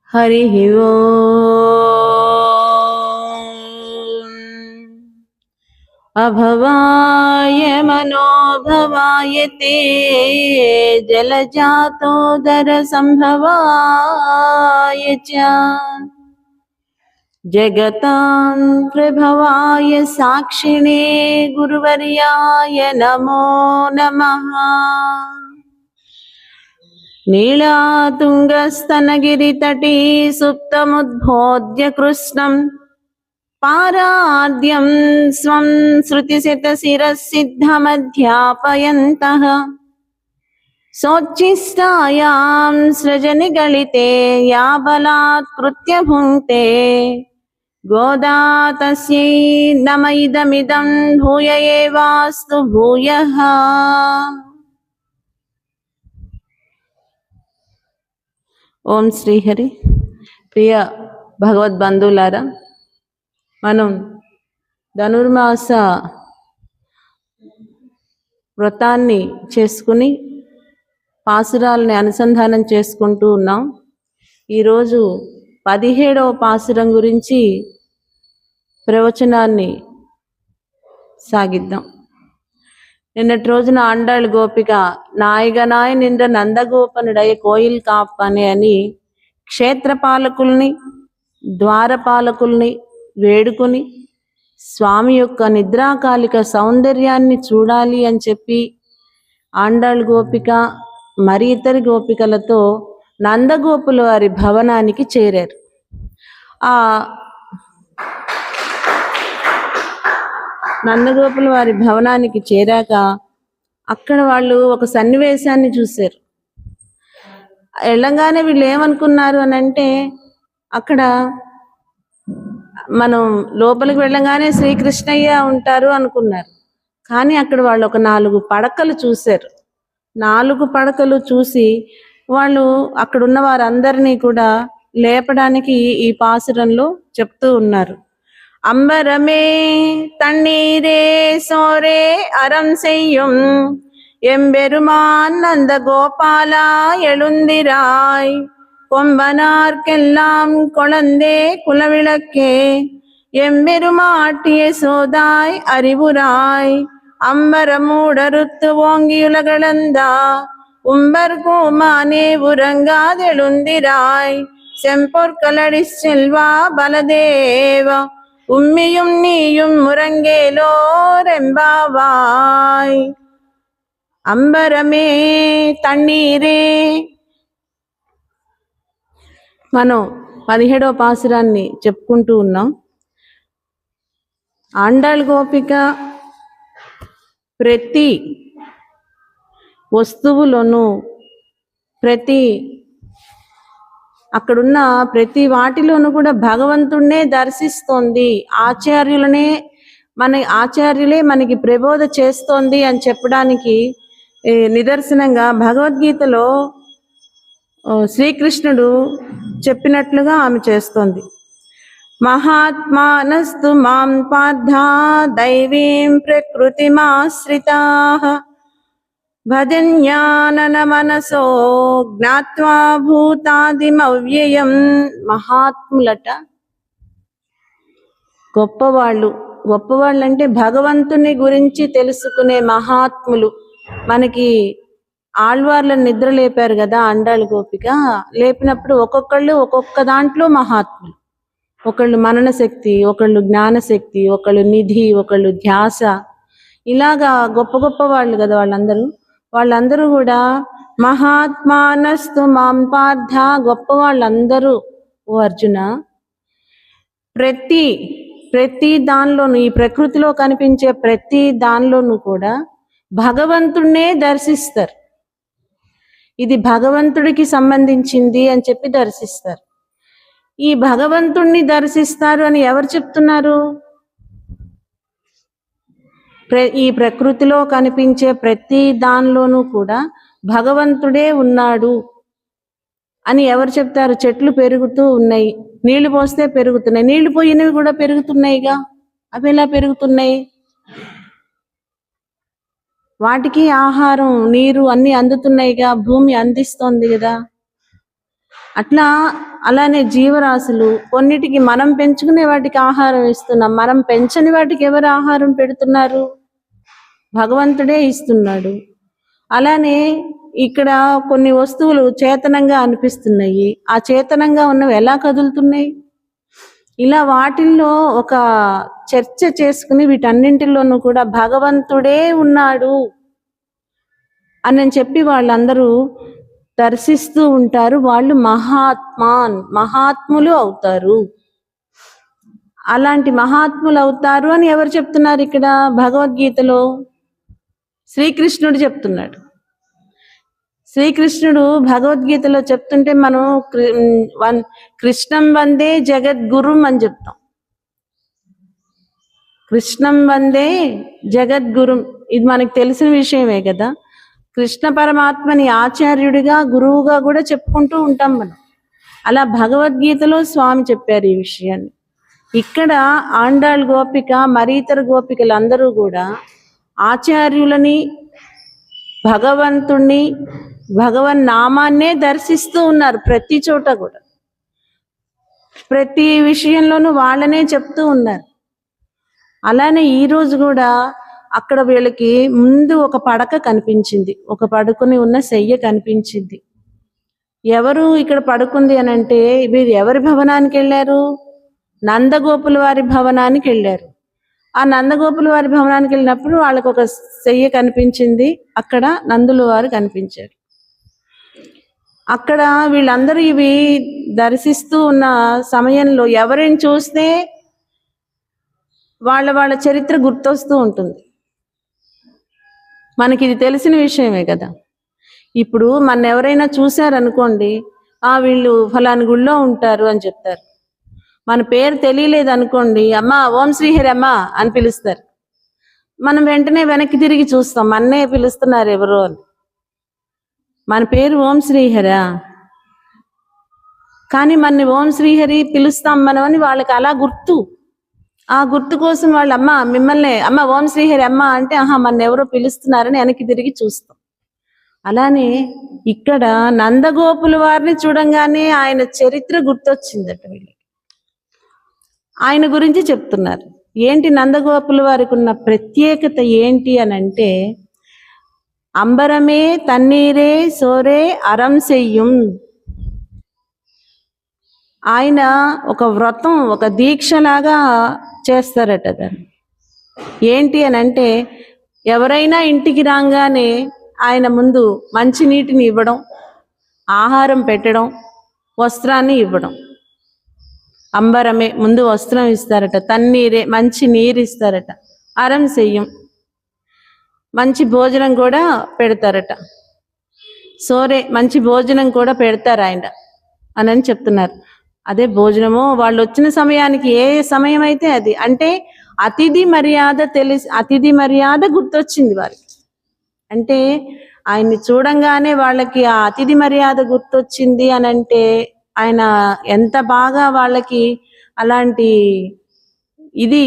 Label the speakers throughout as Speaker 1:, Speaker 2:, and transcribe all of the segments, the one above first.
Speaker 1: हरिः ओम्। अभवाय मनोभवाय ते जलजातोदरसंभवाय च जगतां प्रभवाय साक्षिणे गुरुवर्याय नमो नमः। नीलातुङ्गस्तनगिरितटी सुप्तमुद्बोध्य कृष्णं पाराद्यं स्वं श्रुतिशतशिरःसिद्धमध्यापयन्तः सोच्छिष्टायां सृजनिगलिते या बलात्कृत्य भुङ्क्ते गोदा तस्यै नम इदमिदं भूय एवास्तु भूयः। ఓం శ్రీహరి. ప్రియ భగవద్బంధువులారా, మనం ధనుర్మాస వ్రతాన్ని చేసుకుని పాసురాలని అనుసంధానం చేసుకుంటూ ఉన్నాం. ఈరోజు 17వ పాసురం గురించి ప్రవచనాన్ని సాగిద్దాం. నిన్నటి రోజున ఆండాళ్ గోపిక నాయగనాయ నింద్ర నందగోపనుడయ కోయిల్ కాపనే అని క్షేత్రపాలకుల్ని ద్వారపాలకుల్ని వేడుకుని స్వామి యొక్క నిద్రాకాలిక సౌందర్యాన్ని చూడాలి అని చెప్పి ఆండాళ్ గోపిక మరి ఇతరి గోపికలతో నందగోపుల వారి భవనానికి చేరారు. ఆ నందగోపుల వారి భవనానికి చేరాక అక్కడ వాళ్ళు ఒక సన్నివేశాన్ని చూశారు. వెళ్ళంగానే వీళ్ళు ఏమనుకున్నారు అని అంటే, అక్కడ మనం లోపలికి వెళ్ళంగానే శ్రీకృష్ణయ్య ఉంటారు అనుకున్నారు. కానీ అక్కడ వాళ్ళు ఒక 4 పడకలు చూశారు. 4 పడకలు చూసి వాళ్ళు అక్కడున్న వారందరినీ కూడా లేపడానికి ఈ పాసురంలో చెప్తూ ఉన్నారు. அம்பரமே தண்ணீரே சோரே அறம் செய்யும் எம்பெருமான் நந்த கோபாலா எழுந்திராய் கொம்பனார்க்கெல்லாம் குழந்தே குலவிளக்கே எம்பெருமாட்டிய சோதாய் அறிவுராய் அம்பரமூடறுத்து ஓங்கியுலகளந்தா உம்பர் கோமானே உறங்காதெழுந்திராய் செம்பொற்களடி செல்வா பலதேவா உம்மியும் நீயும் முரங்கேலோரெம்பாவாய். అంబరమే తన్నీరే. మనం 17వ పాసురాన్ని చెప్పుకుంటూ ఉన్నాం. ఆండాళ్ గోపిక ప్రతి వస్తువులోనూ అక్కడున్న ప్రతి వాటిలోనూ కూడా భగవంతుణ్ణే దర్శిస్తోంది, ఆచార్యులే మనకి ప్రబోధ చేస్తోంది అని చెప్పడానికి నిదర్శనంగా భగవద్గీతలో శ్రీకృష్ణుడు చెప్పినట్లుగా ఆమె చేస్తోంది. మహాత్మానస్తు మాం పార్థ దైవీం ప్రకృతిమాశ్రితాః భజన్యానన మనసో జ్ఞాత్వా భూతాదిమవ్యయం. మహాత్ములట గొప్పవాళ్ళు అంటే భగవంతుని గురించి తెలుసుకునే మహాత్ములు. మనకి ఆళ్వార్లను నిద్ర లేపారు కదా ఆండాళ్ గోపిక. లేపినప్పుడు ఒక్కొక్కళ్ళు ఒక్కొక్క దాంట్లో మహాత్ములు. ఒకళ్ళు మనన శక్తి, ఒకళ్ళు జ్ఞానశక్తి, ఒకళ్ళు నిధి, ఒకళ్ళు ధ్యాస, ఇలాగా గొప్ప వాళ్ళు కదా వాళ్ళందరూ కూడా మహాత్మానస్తు మాం పార్థ, గొప్ప వాళ్ళందరూ ఓ అర్జున ప్రతి దానిలోనూ, ఈ ప్రకృతిలో కనిపించే ప్రతి దానిలోనూ కూడా భగవంతుణ్ణే దర్శిస్తారు. ఇది భగవంతుడికి సంబంధించింది అని చెప్పి దర్శిస్తారు. ఈ భగవంతుణ్ణి దర్శిస్తారు అని ఎవరు చెప్తున్నారు? ఈ ప్రకృతిలో కనిపించే ప్రతి దానిలోనూ కూడా భగవంతుడే ఉన్నాడు అని ఎవరు చెప్తారు? చెట్లు పెరుగుతూ ఉన్నాయి, నీళ్లు పోస్తే పెరుగుతున్నాయి, నీళ్లు పోయినవి కూడా పెరుగుతున్నాయిగా. అవి ఎలా పెరుగుతున్నాయి? వాటికి ఆహారం, నీరు అన్ని అందుతున్నాయిగా, భూమి అందిస్తోంది కదా. అట్లా అలానే జీవరాశులు కొన్నిటికి మనం పెంచుకునే వాటికి ఆహారం ఇస్తున్నాం, మనం పెంచని వాటికి ఎవరు ఆహారం పెడుతున్నారు? భగవంతుడే ఇస్తున్నాడు. అలానే ఇక్కడ కొన్ని వస్తువులు చేతనంగా అనిపిస్తున్నాయి, ఆ చేతనంగా ఉన్నవి ఎలా కదులుతున్నాయి? ఇలా వాటిల్లో ఒక చర్చ చేసుకుని వీటన్నింటిలోనూ కూడా భగవంతుడే ఉన్నాడు అని చెప్పి వాళ్ళందరూ దర్శిస్తూ ఉంటారు. వాళ్ళు మహాత్ములు అవుతారు. అలాంటి మహాత్ములు అవుతారు అని ఎవరు చెప్తున్నారు ఇక్కడ భగవద్గీతలో? శ్రీకృష్ణుడు చెప్తున్నాడు. శ్రీకృష్ణుడు భగవద్గీతలో చెప్తుంటే మనం కృష్ణం వందే జగద్గురుం అని చెప్తాం. కృష్ణం వందే జగద్గురుం, ఇది మనకు తెలిసిన విషయమే కదా. కృష్ణ పరమాత్మని ఆచార్యుడిగా గురువుగా కూడా చెప్పుకుంటూ ఉంటాం మనం. అలా భగవద్గీతలో స్వామి చెప్పారు ఈ విషయాన్ని. ఇక్కడ ఆండాళ్ గోపిక మరి ఇతర గోపికలందరూ కూడా ఆచార్యులని, భగవంతుణ్ణి, భగవన్ నామాన్నే దర్శిస్తూ ఉన్నారు. ప్రతి చోట కూడా ప్రతి విషయంలోనూ వాళ్ళనే చెప్తూ ఉన్నారు. అలానే ఈరోజు కూడా అక్కడ వీళ్ళకి ముందు ఒక పడక కనిపించింది, ఒక పడుకుని ఉన్న శయ్య కనిపించింది. ఎవరు ఇక్కడ పడుకుంది అని అంటే వీరు ఎవరి భవనానికి వెళ్ళారు? నందగోపుల వారి భవనానికి వెళ్ళారు. ఆ నందగోపుల వారి భవనానికి వెళ్ళినప్పుడు వాళ్ళకు ఒక శయ్య కనిపించింది, అక్కడ నందుల వారు కనిపించారు. అక్కడ వీళ్ళందరూ ఇవి దర్శిస్తూ ఉన్న సమయంలో ఎవరిని చూస్తే వాళ్ళ చరిత్ర గుర్తొస్తూ ఉంటుంది. మనకి ఇది తెలిసిన విషయమే కదా. ఇప్పుడు మన ఎవరైనా చూశారనుకోండి, వీళ్ళు ఫలాని గుళ్ళో ఉంటారు అని చెప్తారు. మన పేరు తెలియలేదు అనుకోండి, అమ్మా ఓం శ్రీహరి అమ్మా అని పిలుస్తారు. మనం వెంటనే వెనక్కి తిరిగి చూస్తాం, మన్నే పిలుస్తున్నారు ఎవరో అని. మన పేరు ఓం శ్రీహరా, కానీ మన ఓం శ్రీహరి పిలుస్తాం మనం అని వాళ్ళకి అలా గుర్తు. ఆ గుర్తు కోసం వాళ్ళు మిమ్మల్ని అమ్మ ఓం శ్రీహరి అమ్మ అంటే మన ఎవరో పిలుస్తున్నారని వెనక్కి తిరిగి చూస్తాం. అలానే ఇక్కడ నందగోపుల వారిని చూడంగానే ఆయన చరిత్ర గుర్తొచ్చిందట వీళ్ళకి. ఆయన గురించి చెప్తున్నారు. ఏంటి నందగోపుల వారికి ఉన్న ప్రత్యేకత ఏంటి అని అంటే, అంబరమే తన్నీరే సోరే అరం చెయ్యం. ఆయన ఒక వ్రతం, ఒక దీక్షలాగా చేస్తారట దాన్ని. ఏంటి అని అంటే, ఎవరైనా ఇంటికి రాగానే ఆయన ముందు మంచి నీటిని ఇవ్వడం, ఆహారం పెట్టడం, వస్త్రాన్ని ఇవ్వడం. అంబరమే ముందు వస్త్రం ఇస్తారట, తన్నీరే మంచి నీరు ఇస్తారట, అరం చెయ్యం మంచి భోజనం కూడా పెడతారట, సోరే మంచి భోజనం కూడా పెడతారు ఆయన అని చెప్తున్నారు. అదే భోజనము వాళ్ళు వచ్చిన సమయానికి ఏ సమయం అయితే అది, అంటే అతిథి మర్యాద గుర్తొచ్చింది వారికి. అంటే ఆయన్ని చూడంగానే వాళ్ళకి ఆ అతిథి మర్యాద గుర్తొచ్చింది అని అంటే ఆయన ఎంత బాగా వాళ్ళకి అలాంటి ఇది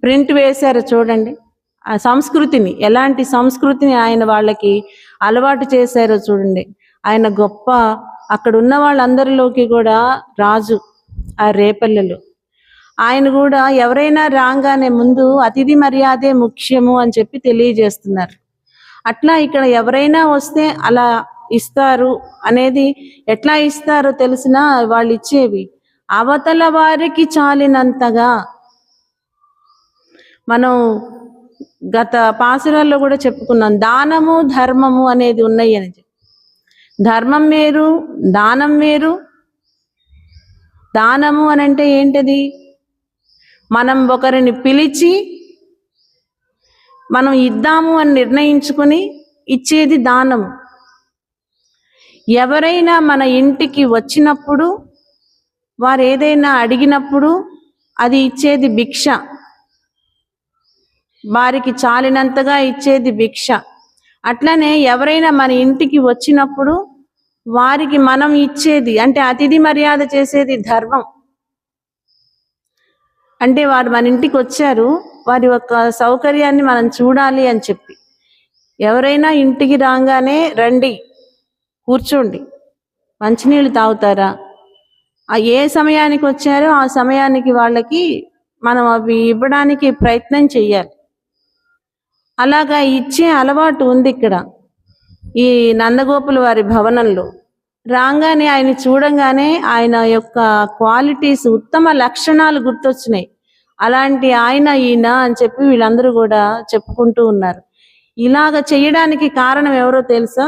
Speaker 1: ప్రింట్ వేశారో చూడండి. ఆ సంస్కృతిని, ఎలాంటి సంస్కృతిని ఆయన వాళ్ళకి అలవాటు చేశారో చూడండి. ఆయన గొప్ప, అక్కడ ఉన్న వాళ్ళందరిలోకి కూడా రాజు ఆ రేపల్లెలో. ఆయన కూడా ఎవరైనా రాగానే ముందు అతిథి మర్యాదే ముఖ్యము అని చెప్పి తెలియజేస్తున్నారు. అట్లా ఇక్కడ ఎవరైనా వస్తే అలా ఇస్తారు అనేది, ఎట్లా ఇస్తారో తెలిసిన వాళ్ళు ఇచ్చేవి అవతల వారికి చాలినంతగా. మనం గత పాసురాల్లో కూడా చెప్పుకున్నాం, దానము ధర్మము అనేది ఉన్నాయి అని చెప్పి. ధర్మం వేరు, దానం వేరు. దానము అని అంటే ఏంటది? మనం ఒకరిని పిలిచి మనం ఇద్దాము అని నిర్ణయించుకుని ఇచ్చేది దానము. ఎవరైనా మన ఇంటికి వచ్చినప్పుడు, వారు ఏదైనా అడిగినప్పుడు అది ఇచ్చేది భిక్ష, వారికి చాలినంతగా ఇచ్చేది భిక్ష. అట్లనే ఎవరైనా మన ఇంటికి వచ్చినప్పుడు వారికి మనం ఇచ్చేది, అంటే అతిథి మర్యాద చేసేది ధర్మం. అంటే వారు మన ఇంటికి వచ్చారు, వారి యొక్క సౌకర్యాన్ని మనం చూడాలి అని చెప్పి. ఎవరైనా ఇంటికి రాగానే రండి, కూర్చోండి, మంచినీళ్ళు తాగుతారా? ఏ సమయానికి వచ్చారో ఆ సమయానికి వాళ్ళకి మనం అవి ఇవ్వడానికి ప్రయత్నం చెయ్యాలి. అలాగా ఇచ్చే అలవాటు ఉంది ఇక్కడ ఈ నందగోపుల వారి భవనంలో. రాగానే ఆయన చూడంగానే ఆయన యొక్క క్వాలిటీస్, ఉత్తమ లక్షణాలు గుర్తొచ్చినాయి. అలాంటి ఆయన ఈయన అని చెప్పి వీళ్ళందరూ కూడా చెప్పుకుంటూ ఉన్నారు. ఇలాగ చేయడానికి కారణం ఎవరో తెలుసా?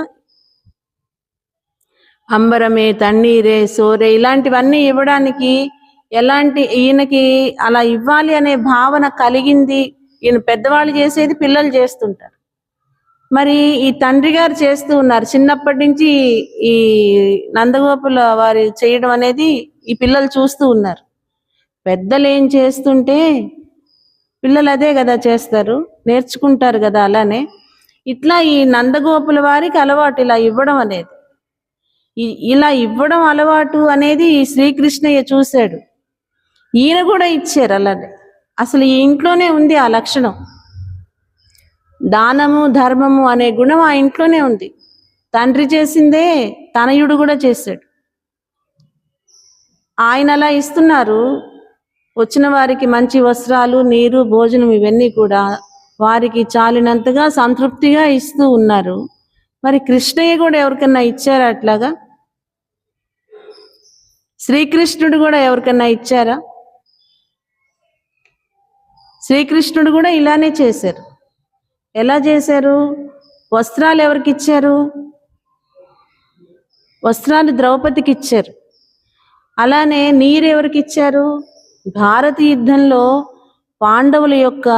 Speaker 1: అంబరమే, తన్నీరే, సోరే ఇలాంటివన్నీ ఇవ్వడానికి ఈయనకి అలా ఇవ్వాలి అనే భావన కలిగింది. ఈయన పెద్దవాళ్ళు చేసేది పిల్లలు చేస్తుంటారు. మరి ఈ తండ్రి గారు చేస్తూ ఉన్నారు. చిన్నప్పటి నుంచి ఈ నందగోపుల వారి చేయడం అనేది ఈ పిల్లలు చూస్తూ ఉన్నారు. పెద్దలు ఏం చేస్తుంటే పిల్లలు అదే కదా చేస్తారు, నేర్చుకుంటారు కదా. అలానే ఇట్లా ఈ నందగోపుల వారికి అలవాటు ఇలా ఇవ్వడం అనేది. ఇలా ఇవ్వడం అలవాటు అనేది ఈ శ్రీకృష్ణయ్య చూశాడు. ఈయన కూడా ఇచ్చారు అలానే. అసలు ఈ ఇంట్లోనే ఉంది ఆ లక్షణం. దానము ధర్మము అనే గుణం ఆ ఇంట్లోనే ఉంది. తండ్రి చేసిందే తనయుడు కూడా చేశాడు. ఆయన అలా ఇస్తున్నారు. వచ్చిన వారికి మంచి వస్త్రాలు, నీరు, భోజనం ఇవన్నీ కూడా వారికి చాలినంతగా సంతృప్తిగా ఇస్తూ ఉన్నారు. మరి కృష్ణయ్య కూడా ఎవరికన్నా ఇచ్చారా అట్లాగా? శ్రీకృష్ణుడు కూడా ఎవరికన్నా ఇచ్చారా? శ్రీకృష్ణుడు కూడా ఇలానే చేశారు. ఎలా చేశారు? వస్త్రాలు ఎవరికి ఇచ్చారు? వస్త్రాలు ద్రౌపదికి ఇచ్చారు. అలానే నీరు ఎవరికి ఇచ్చారు? భారత యుద్ధంలో పాండవుల యొక్క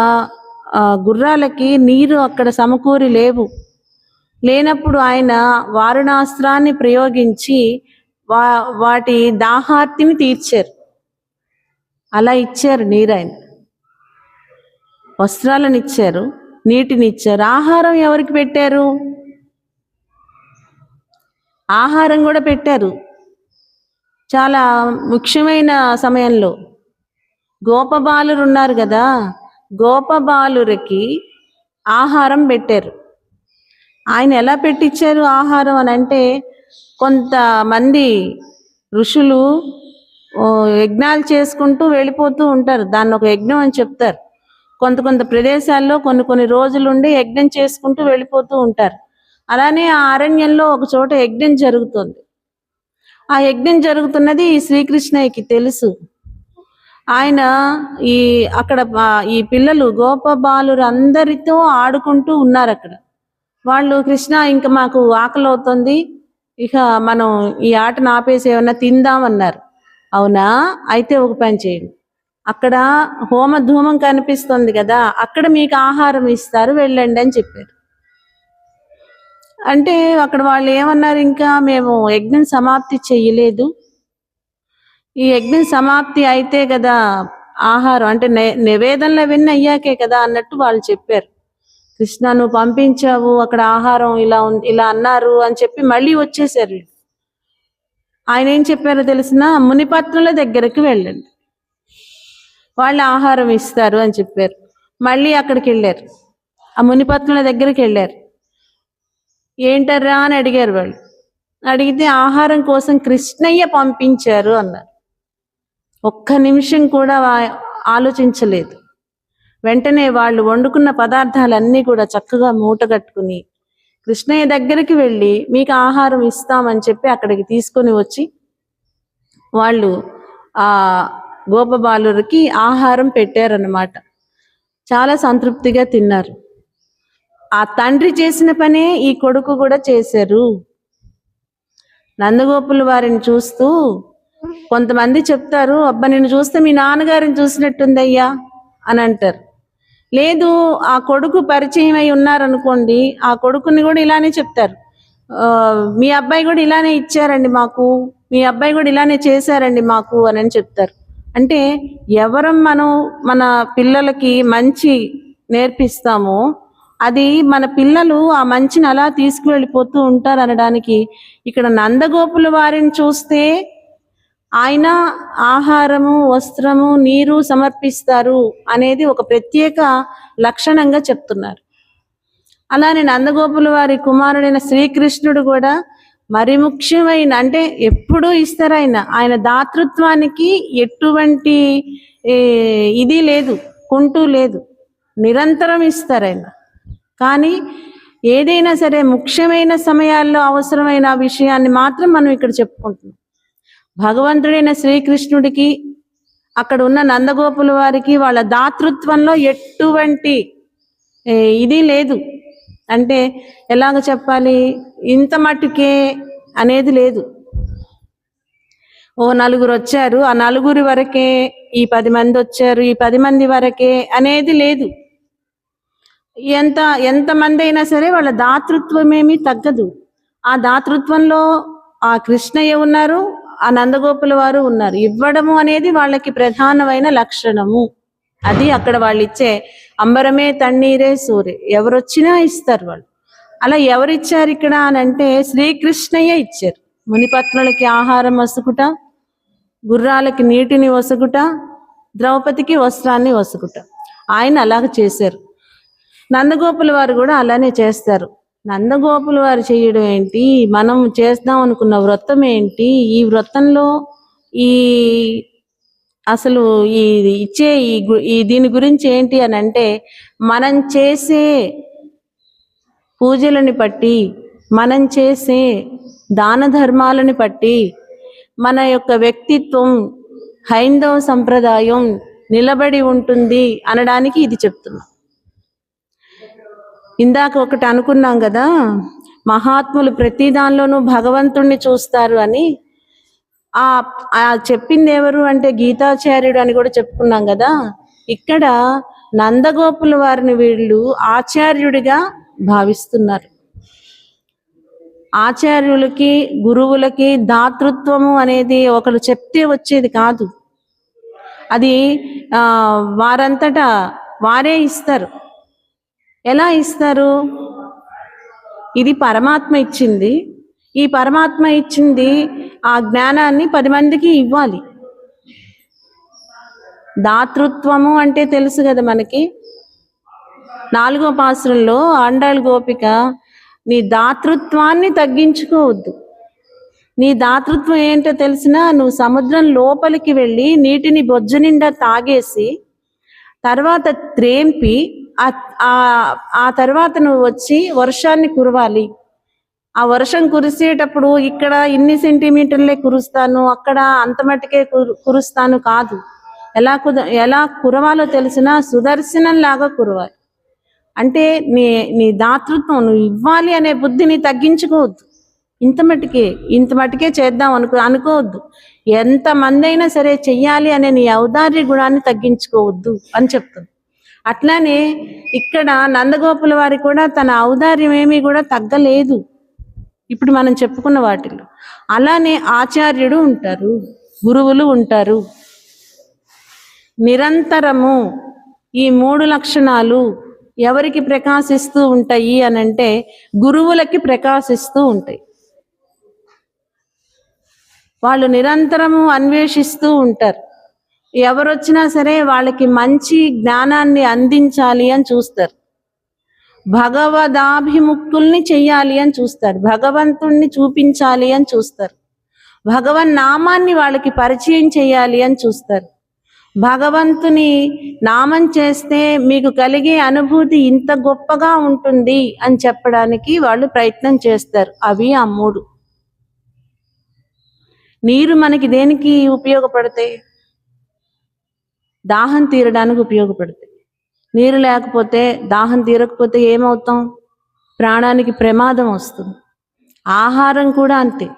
Speaker 1: గుర్రాలకి నీరు అక్కడ సమకూరి లేనప్పుడు ఆయన వారుణాస్త్రాన్ని ప్రయోగించి వాటి దాహార్తిని తీర్చారు. అలా ఇచ్చారు నీరు. ఆయన వస్త్రాలను ఇచ్చారు, నీటిని ఇచ్చారు. ఆహారం ఎవరికి పెట్టారు? ఆహారం కూడా పెట్టారు. చాలా ముఖ్యమైన సమయంలో గోపబాలురు ఉన్నారు కదా, గోపబాలురికి ఆహారం పెట్టారు. ఆయన ఎలా పెట్టించారు ఆహారం అని అంటే, కొంతమంది ఋషులు యజ్ఞాలు చేసుకుంటూ వెళ్ళిపోతూ ఉంటారు. దాన్ని ఒక యజ్ఞం అని చెప్తారు. కొంత ప్రదేశాల్లో కొన్ని రోజులుండి యజ్ఞం చేసుకుంటూ వెళ్ళిపోతూ ఉంటారు. అలానే ఆ అరణ్యంలో ఒక చోట యజ్ఞం జరుగుతుంది. ఆ యజ్ఞం జరుగుతున్నది ఈ శ్రీకృష్ణయ్యకి తెలుసు. ఆయన అక్కడ ఈ పిల్లలు గోపబాలురు అందరితో ఆడుకుంటూ ఉన్నారు అక్కడ. వాళ్ళు, కృష్ణ ఇంకా మాకు ఆకలి అవుతుంది, ఇక మనం ఈ ఆటను ఆపేసి ఏమన్నా తిందామన్నారు. అవునా, అయితే ఒక పని చేయండి, అక్కడ హోమధూమం కనిపిస్తుంది కదా, అక్కడ మీకు ఆహారం ఇస్తారు, వెళ్ళండి అని చెప్పారు. అంటే అక్కడ వాళ్ళు ఏమన్నారు, ఇంకా మేము యజ్ఞం సమాప్తి చెయ్యలేదు, ఈ యజ్ఞం సమాప్తి అయితే కదా ఆహారం, అంటే నివేదనలు అవన్నీ అయ్యాకే కదా అన్నట్టు వాళ్ళు చెప్పారు. కృష్ణ నువ్వు పంపించావు, అక్కడ ఆహారం ఇలా అన్నారు అని చెప్పి మళ్ళీ వచ్చేసారు. ఆయన ఏం చెప్పారో తెలిసిన, మునిపత్నుల దగ్గరికి వెళ్ళండి, వాళ్ళు ఆహారం ఇస్తారు అని చెప్పారు. మళ్ళీ అక్కడికి వెళ్ళారు, ఆ మునిపత్నుల దగ్గరికి వెళ్ళారు. ఏంటర్రా అని అడిగారు వాళ్ళు. అడిగితే ఆహారం కోసం కృష్ణయ్య పంపించారు అన్నారు. ఒక్క నిమిషం కూడా ఆలోచించలేదు. వెంటనే వాళ్ళు వండుకున్న పదార్థాలన్నీ కూడా చక్కగా మూటగట్టుకుని కృష్ణయ్య దగ్గరికి వెళ్ళి మీకు ఆహారం ఇస్తామని చెప్పి అక్కడికి తీసుకొని వచ్చి వాళ్ళు ఆ గోపబాలురికి ఆహారం పెట్టారన్నమాట. చాలా సంతృప్తిగా తిన్నారు. ఆ తండ్రి చేసిన పనే ఈ కొడుకు కూడా చేశారు. నందగోపుల వారిని చూస్తూ కొంతమంది చెప్తారు, అబ్బా నిన్ను చూస్తే మీ నాన్నగారిని చూసినట్టుందయ్యా అని అంటారు. లేదు, ఆ కొడుకు పరిచయం అయి ఉన్నారనుకోండి, ఆ కొడుకుని కూడా ఇలానే చెప్తారు, మీ అబ్బాయి కూడా ఇలానే ఇచ్చారండి మాకు, మీ అబ్బాయి కూడా ఇలానే చేశారండి మాకు అని చెప్తారు. అంటే ఎవరం మనం మన పిల్లలకి మంచి నేర్పిస్తామో అది మన పిల్లలు ఆ మంచిని అలా తీసుకువెళ్ళిపోతూ ఉంటారు అనడానికి ఇక్కడ నందగోపుల వారిని చూస్తే ఆయన ఆహారము, వస్త్రము, నీరు సమర్పిస్తారు అనేది ఒక ప్రత్యేక లక్షణంగా చెప్తున్నారు. అలానే నందగోపుల వారి కుమారుడైన శ్రీకృష్ణుడు కూడా మరి ముఖ్యమైన అంటే ఎప్పుడూ ఇస్తారు ఆయన దాతృత్వానికి ఎటువంటి ఇది లేదు, కుంటూ లేదు, నిరంతరం ఇస్తారు ఆయన. కానీ ఏదైనా సరే ముఖ్యమైన సమయాల్లో అవసరమైన విషయాన్ని మాత్రం మనం ఇక్కడ చెప్పుకుంటున్నాం. భగవంతుడైన శ్రీకృష్ణుడికి అక్కడ ఉన్న నందగోపుల వారికి వాళ్ళ దాతృత్వంలో ఎటువంటి ఇది లేదు. అంటే ఎలాగ చెప్పాలి, ఇంత మట్టుకే అనేది లేదు. ఓ నలుగురు వచ్చారు, ఆ నలుగురి వరకే, ఈ 10 మంది వచ్చారు, ఈ 10 మంది వరకే అనేది లేదు. ఎంతమంది అయినా సరే వాళ్ళ దాతృత్వం ఏమీ తగ్గదు. ఆ దాతృత్వంలో ఆ కృష్ణయ్య ఉన్నారు, ఆ నందగోపుల వారు ఉన్నారు. ఇవ్వడము అనేది వాళ్ళకి ప్రధానమైన లక్షణము. అది అక్కడ వాళ్ళు ఇచ్చే అంబరమే తన్నీరే సూర్య, ఎవరొచ్చినా ఇస్తారు వాళ్ళు. అలా ఎవరిచ్చారు ఇక్కడ అని అంటే శ్రీకృష్ణయ్య ఇచ్చారు. మునిపత్నులకి ఆహారం వసుకుట, గుర్రాలకి నీటిని వసుకుట, ద్రౌపదికి వస్త్రాన్ని వసుకుట, ఆయన అలాగ చేశారు. నందగోపుల వారు కూడా అలానే చేస్తారు. నందగోపుల వారు చేయడం ఏంటి, మనం చేద్దాం అనుకున్న వ్రతం ఏంటి, ఈ వ్రతంలో ఈ అసలు ఈ ఇచ్చే ఈ దీని గురించి ఏంటి అని అంటే, మనం చేసే పూజలని బట్టి, మనం చేసే దాన ధర్మాలని బట్టి మన యొక్క వ్యక్తిత్వం, హైందవ సంప్రదాయం నిలబడి ఉంటుంది అనడానికి ఇది చెప్తున్నాం. ఇందాక ఒకటి అనుకున్నాం కదా, మహాత్ములు ప్రతి దానిలోనూ భగవంతుణ్ణి చూస్తారు అని. ఆ చెప్పింది ఎవరు అంటే గీతాచార్యుడు అని కూడా చెప్పుకున్నాం కదా. ఇక్కడ నందగోపుల వారిని వీళ్ళు ఆచార్యుడిగా భావిస్తున్నారు. ఆచార్యులకి, గురువులకి దాతృత్వము అనేది ఒకరు చెప్తే వచ్చేది కాదు. అది వారంతటా వారే ఇస్తారు. ఎలా ఇస్తారు? ఇది పరమాత్మ ఇచ్చింది. ఈ పరమాత్మ ఇచ్చింది ఆ జ్ఞానాన్ని 10 మందికి ఇవ్వాలి. దాతృత్వము అంటే తెలుసు కదా మనకి. 4వ పాసురంలో ఆండాళ్ గోపిక, నీ దాతృత్వాన్ని తగ్గించుకోవద్దు. నీ దాతృత్వం ఏంటో తెలిసినా, నువ్వు సముద్రం లోపలికి వెళ్ళి నీటిని బొజ్జు నిండా తాగేసి తర్వాత త్రేంపి ఆ తర్వాత నువ్వు వచ్చి వర్షాన్ని కురవాలి. ఆ వర్షం కురిసేటప్పుడు ఇక్కడ ఇన్ని సెంటీమీటర్లే కురుస్తాను, అక్కడ అంత మట్టుకే కురుస్తాను కాదు. ఎలా కురవాలో తెలిసినా సుదర్శనం లాగా కురవాలి. అంటే నీ దాతృత్వం నువ్వు ఇవ్వాలి అనే బుద్ధిని తగ్గించుకోవద్దు. ఇంత మట్టుకే చేద్దాం అనుకోవద్దు. ఎంతమంది అయినా సరే చెయ్యాలి అనే నీ ఔదార్య గుణాన్ని తగ్గించుకోవద్దు అని చెప్తుంది. అట్లానే ఇక్కడ నందగోపుల వారి కూడా తన ఔదార్యం ఏమీ కూడా తగ్గలేదు ఇప్పుడు మనం చెప్పుకున్న వాటిలో. అలానే ఆచార్యుడు ఉంటారు, గురువులు ఉంటారు. నిరంతరము ఈ 3 లక్షణాలు ఎవరికి ప్రకాశిస్తూ ఉంటాయి అనంటే గురువులకి ప్రకాశిస్తూ ఉంటాయి. వాళ్ళు నిరంతరము అన్వేషిస్తూ ఉంటారు. ఎవరొచ్చినా సరే వాళ్ళకి మంచి జ్ఞానాన్ని అందించాలి అని చూస్తారు. భగవదాభిముక్తుల్ని చెయ్యాలి అని చూస్తారు. భగవంతుణ్ణి చూపించాలి అని చూస్తారు. భగవన్ నామాన్ని వాళ్ళకి పరిచయం చేయాలి అని చూస్తారు. భగవంతుని నామం చేస్తే మీకు కలిగే అనుభూతి ఇంత గొప్పగా ఉంటుంది అని చెప్పడానికి వాళ్ళు ప్రయత్నం చేస్తారు. అవి ఆ 3. నీరు మనకి దేనికి ఉపయోగపడతాయి? దాహం తీరడానికి ఉపయోగపడతాయి. నీరు లేకపోతే, దాహం తీరకపోతే ఏమవుతాం? ప్రాణానికి ప్రమాదం వస్తుంది. ఆహారం కూడా అంతే.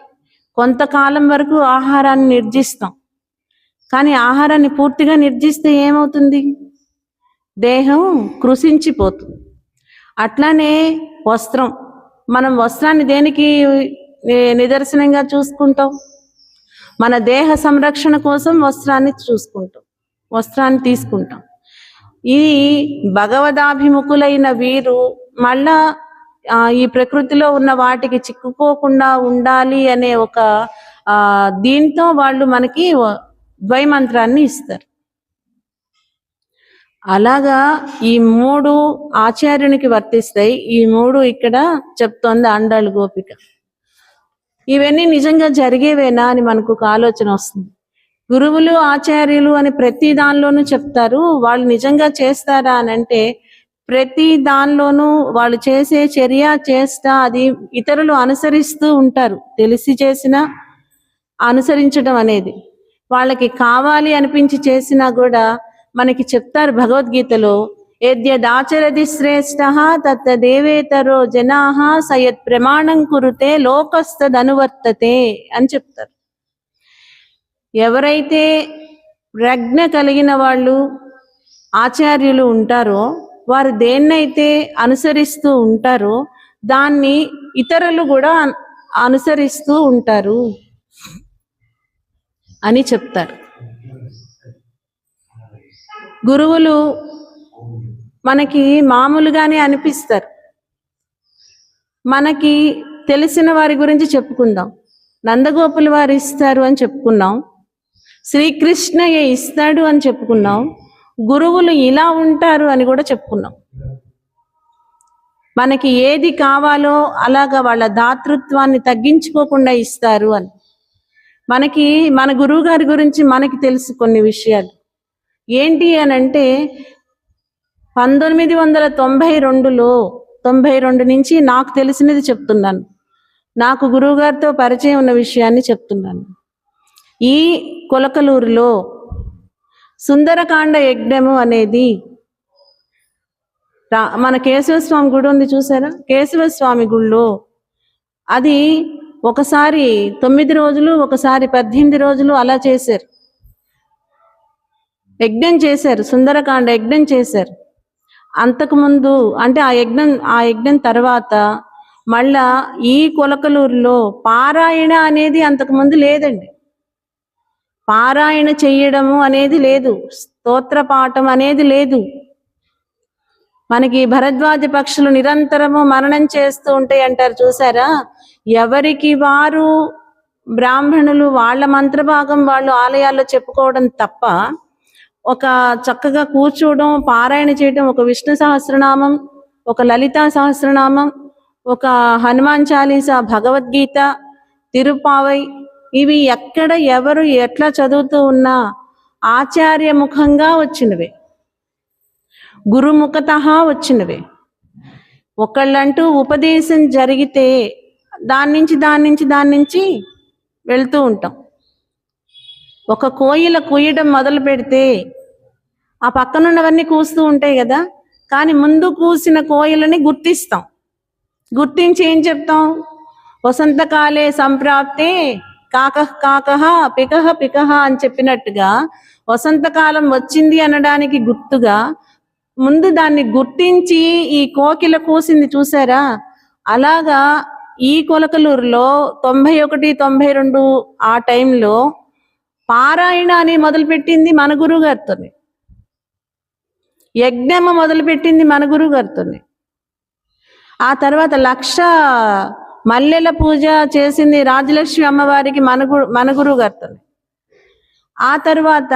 Speaker 1: కొంతకాలం వరకు ఆహారాన్ని నిర్జిస్తాం, కానీ ఆహారాన్ని పూర్తిగా నిర్జిస్తే ఏమవుతుంది? దేహం కృషించిపోతుంది. అట్లానే వస్త్రం, మనం వస్త్రాన్ని దేనికి నిదర్శనంగా చూసుకుంటాం? మన దేహ సంరక్షణ కోసం వస్త్రాన్ని తీసుకుంటాం. ఈ భగవదాభిముఖులైన వీరు మళ్ళా ఈ ప్రకృతిలో ఉన్న వాటికి చిక్కుకోకుండా ఉండాలి అనే ఒక దీంతో వాళ్ళు మనకి ద్వైమంత్రాన్ని ఇస్తారు. అలాగా ఈ 3 ఆచార్యునికి వర్తిస్తాయి. ఈ 3 ఇక్కడ చెప్తోంది ఆండాళ్ గోపిక. ఇవన్నీ నిజంగా జరిగేవేనా అని మనకు ఒక ఆలోచన వస్తుంది. గురువులు ఆచార్యులు అని ప్రతి దానిలోనూ చెప్తారు, వాళ్ళు నిజంగా చేస్తారా అని అంటే ప్రతి దానిలోనూ వాళ్ళు చేసే చర్య చేష్ట అది ఇతరులు అనుసరిస్తూ ఉంటారు. తెలిసి చేసినా అనుసరించడం అనేది వాళ్ళకి కావాలి అనిపించి చేసినా కూడా మనకి చెప్తారు భగవద్గీతలో, యద్యదాచరతి శ్రేష్ఠ తత్తదేవేతరో జనాః సయత్ ప్రమాణం కురుతే లోకస్తదనువర్తతే అని చెప్తారు. ఎవరైతే ప్రజ్ఞ కలిగిన వాళ్ళు ఆచార్యులు ఉంటారో వారు దేన్నైతే అనుసరిస్తూ ఉంటారో దాన్ని ఇతరులు కూడా అనుసరిస్తూ ఉంటారు అని చెప్తారు. గురువులు మనకి మామూలుగానే అనిపిస్తారు. మనకి తెలిసిన వారి గురించి చెప్పుకుందాం. నందగోపుల వారు ఇస్తారు అని చెప్పుకున్నాం, శ్రీకృష్ణయ్య ఇస్తాడు అని చెప్పుకున్నాం, గురువులు ఇలా ఉంటారు అని కూడా చెప్పుకున్నాం. మనకి ఏది కావాలో అలాగా వాళ్ళ దాతృత్వాన్ని తగ్గించుకోకుండా ఇస్తారు అని. మనకి మన గురువు గారి గురించి మనకి తెలుసు కొన్ని విషయాలు. ఏంటి అని అంటే 1992లో 92 నుంచి నాకు తెలిసినది చెప్తున్నాను. నాకు గురువు గారితో పరిచయం ఉన్న విషయాన్ని చెప్తున్నాను. ఈ కొలకలూరులో సుందరకాండ యజ్ఞము అనేది మన కేశవస్వామి గుడి ఉంది చూసారా, కేశవస్వామి గుడిలో అది ఒకసారి 9 రోజులు ఒకసారి 18 రోజులు అలా చేశారు, యజ్ఞం చేశారు, సుందరకాండ యజ్ఞం చేశారు. అంతకుముందు అంటే ఆ యజ్ఞం తర్వాత మళ్ళా ఈ కొలకలూరులో పారాయణ అనేది అంతకుముందు లేదండి. పారాయణ చెయ్యడము అనేది లేదు, స్తోత్ర పాఠం అనేది లేదు. మనకి భరద్వాజ పక్షులు నిరంతరము మననం చేస్తూ ఉంటాయి అంటారు చూసారా, ఎవరికి వారు బ్రాహ్మణులు వాళ్ళ మంత్రభాగం వాళ్ళు ఆలయాల్లో చెప్పుకోవడం తప్ప ఒక చక్కగా కూర్చోవడం పారాయణ చేయడం, ఒక విష్ణు సహస్రనామం, ఒక లలితా సహస్రనామం, ఒక హనుమాన్ చాలీసా, భగవద్గీత, తిరుపావై, ఇవి ఎక్కడ ఎవరు ఎట్లా చదువుతూ ఉన్నా ఆచార్య ముఖంగా వచ్చినవే, గురుముఖత వచ్చినవే. ఒకళ్ళంటూ ఉపదేశం జరిగితే దాని నుంచి వెళ్తూ ఉంటాం. ఒక కోయిల కూయడం మొదలు పెడితే ఆ పక్కనున్నవన్నీ కూస్తూ ఉంటాయి కదా, కానీ ముందు కూసిన కోయిలని గుర్తిస్తాం. గుర్తించి ఏం చెప్తాం, వసంతకాలే సంప్రాప్తే కాకః కాకః పికః పికః అని చెప్పినట్టుగా వసంతకాలం వచ్చింది అనడానికి గుర్తుగా ముందు దాన్ని గుర్తించి ఈ కోకిల కూసింది చూసారా. అలాగా ఈ కొలకలూరులో 91, 92 ఆ టైంలో పారాయణ అని మొదలుపెట్టింది మన గురువు గారితోనే, యజ్ఞము మొదలుపెట్టింది మన గురువు గారితోనే. ఆ తర్వాత 1,00,000 మల్లెల పూజ చేసింది రాజలక్ష్మి అమ్మవారికి మన గురువు గారితోనే. ఆ తర్వాత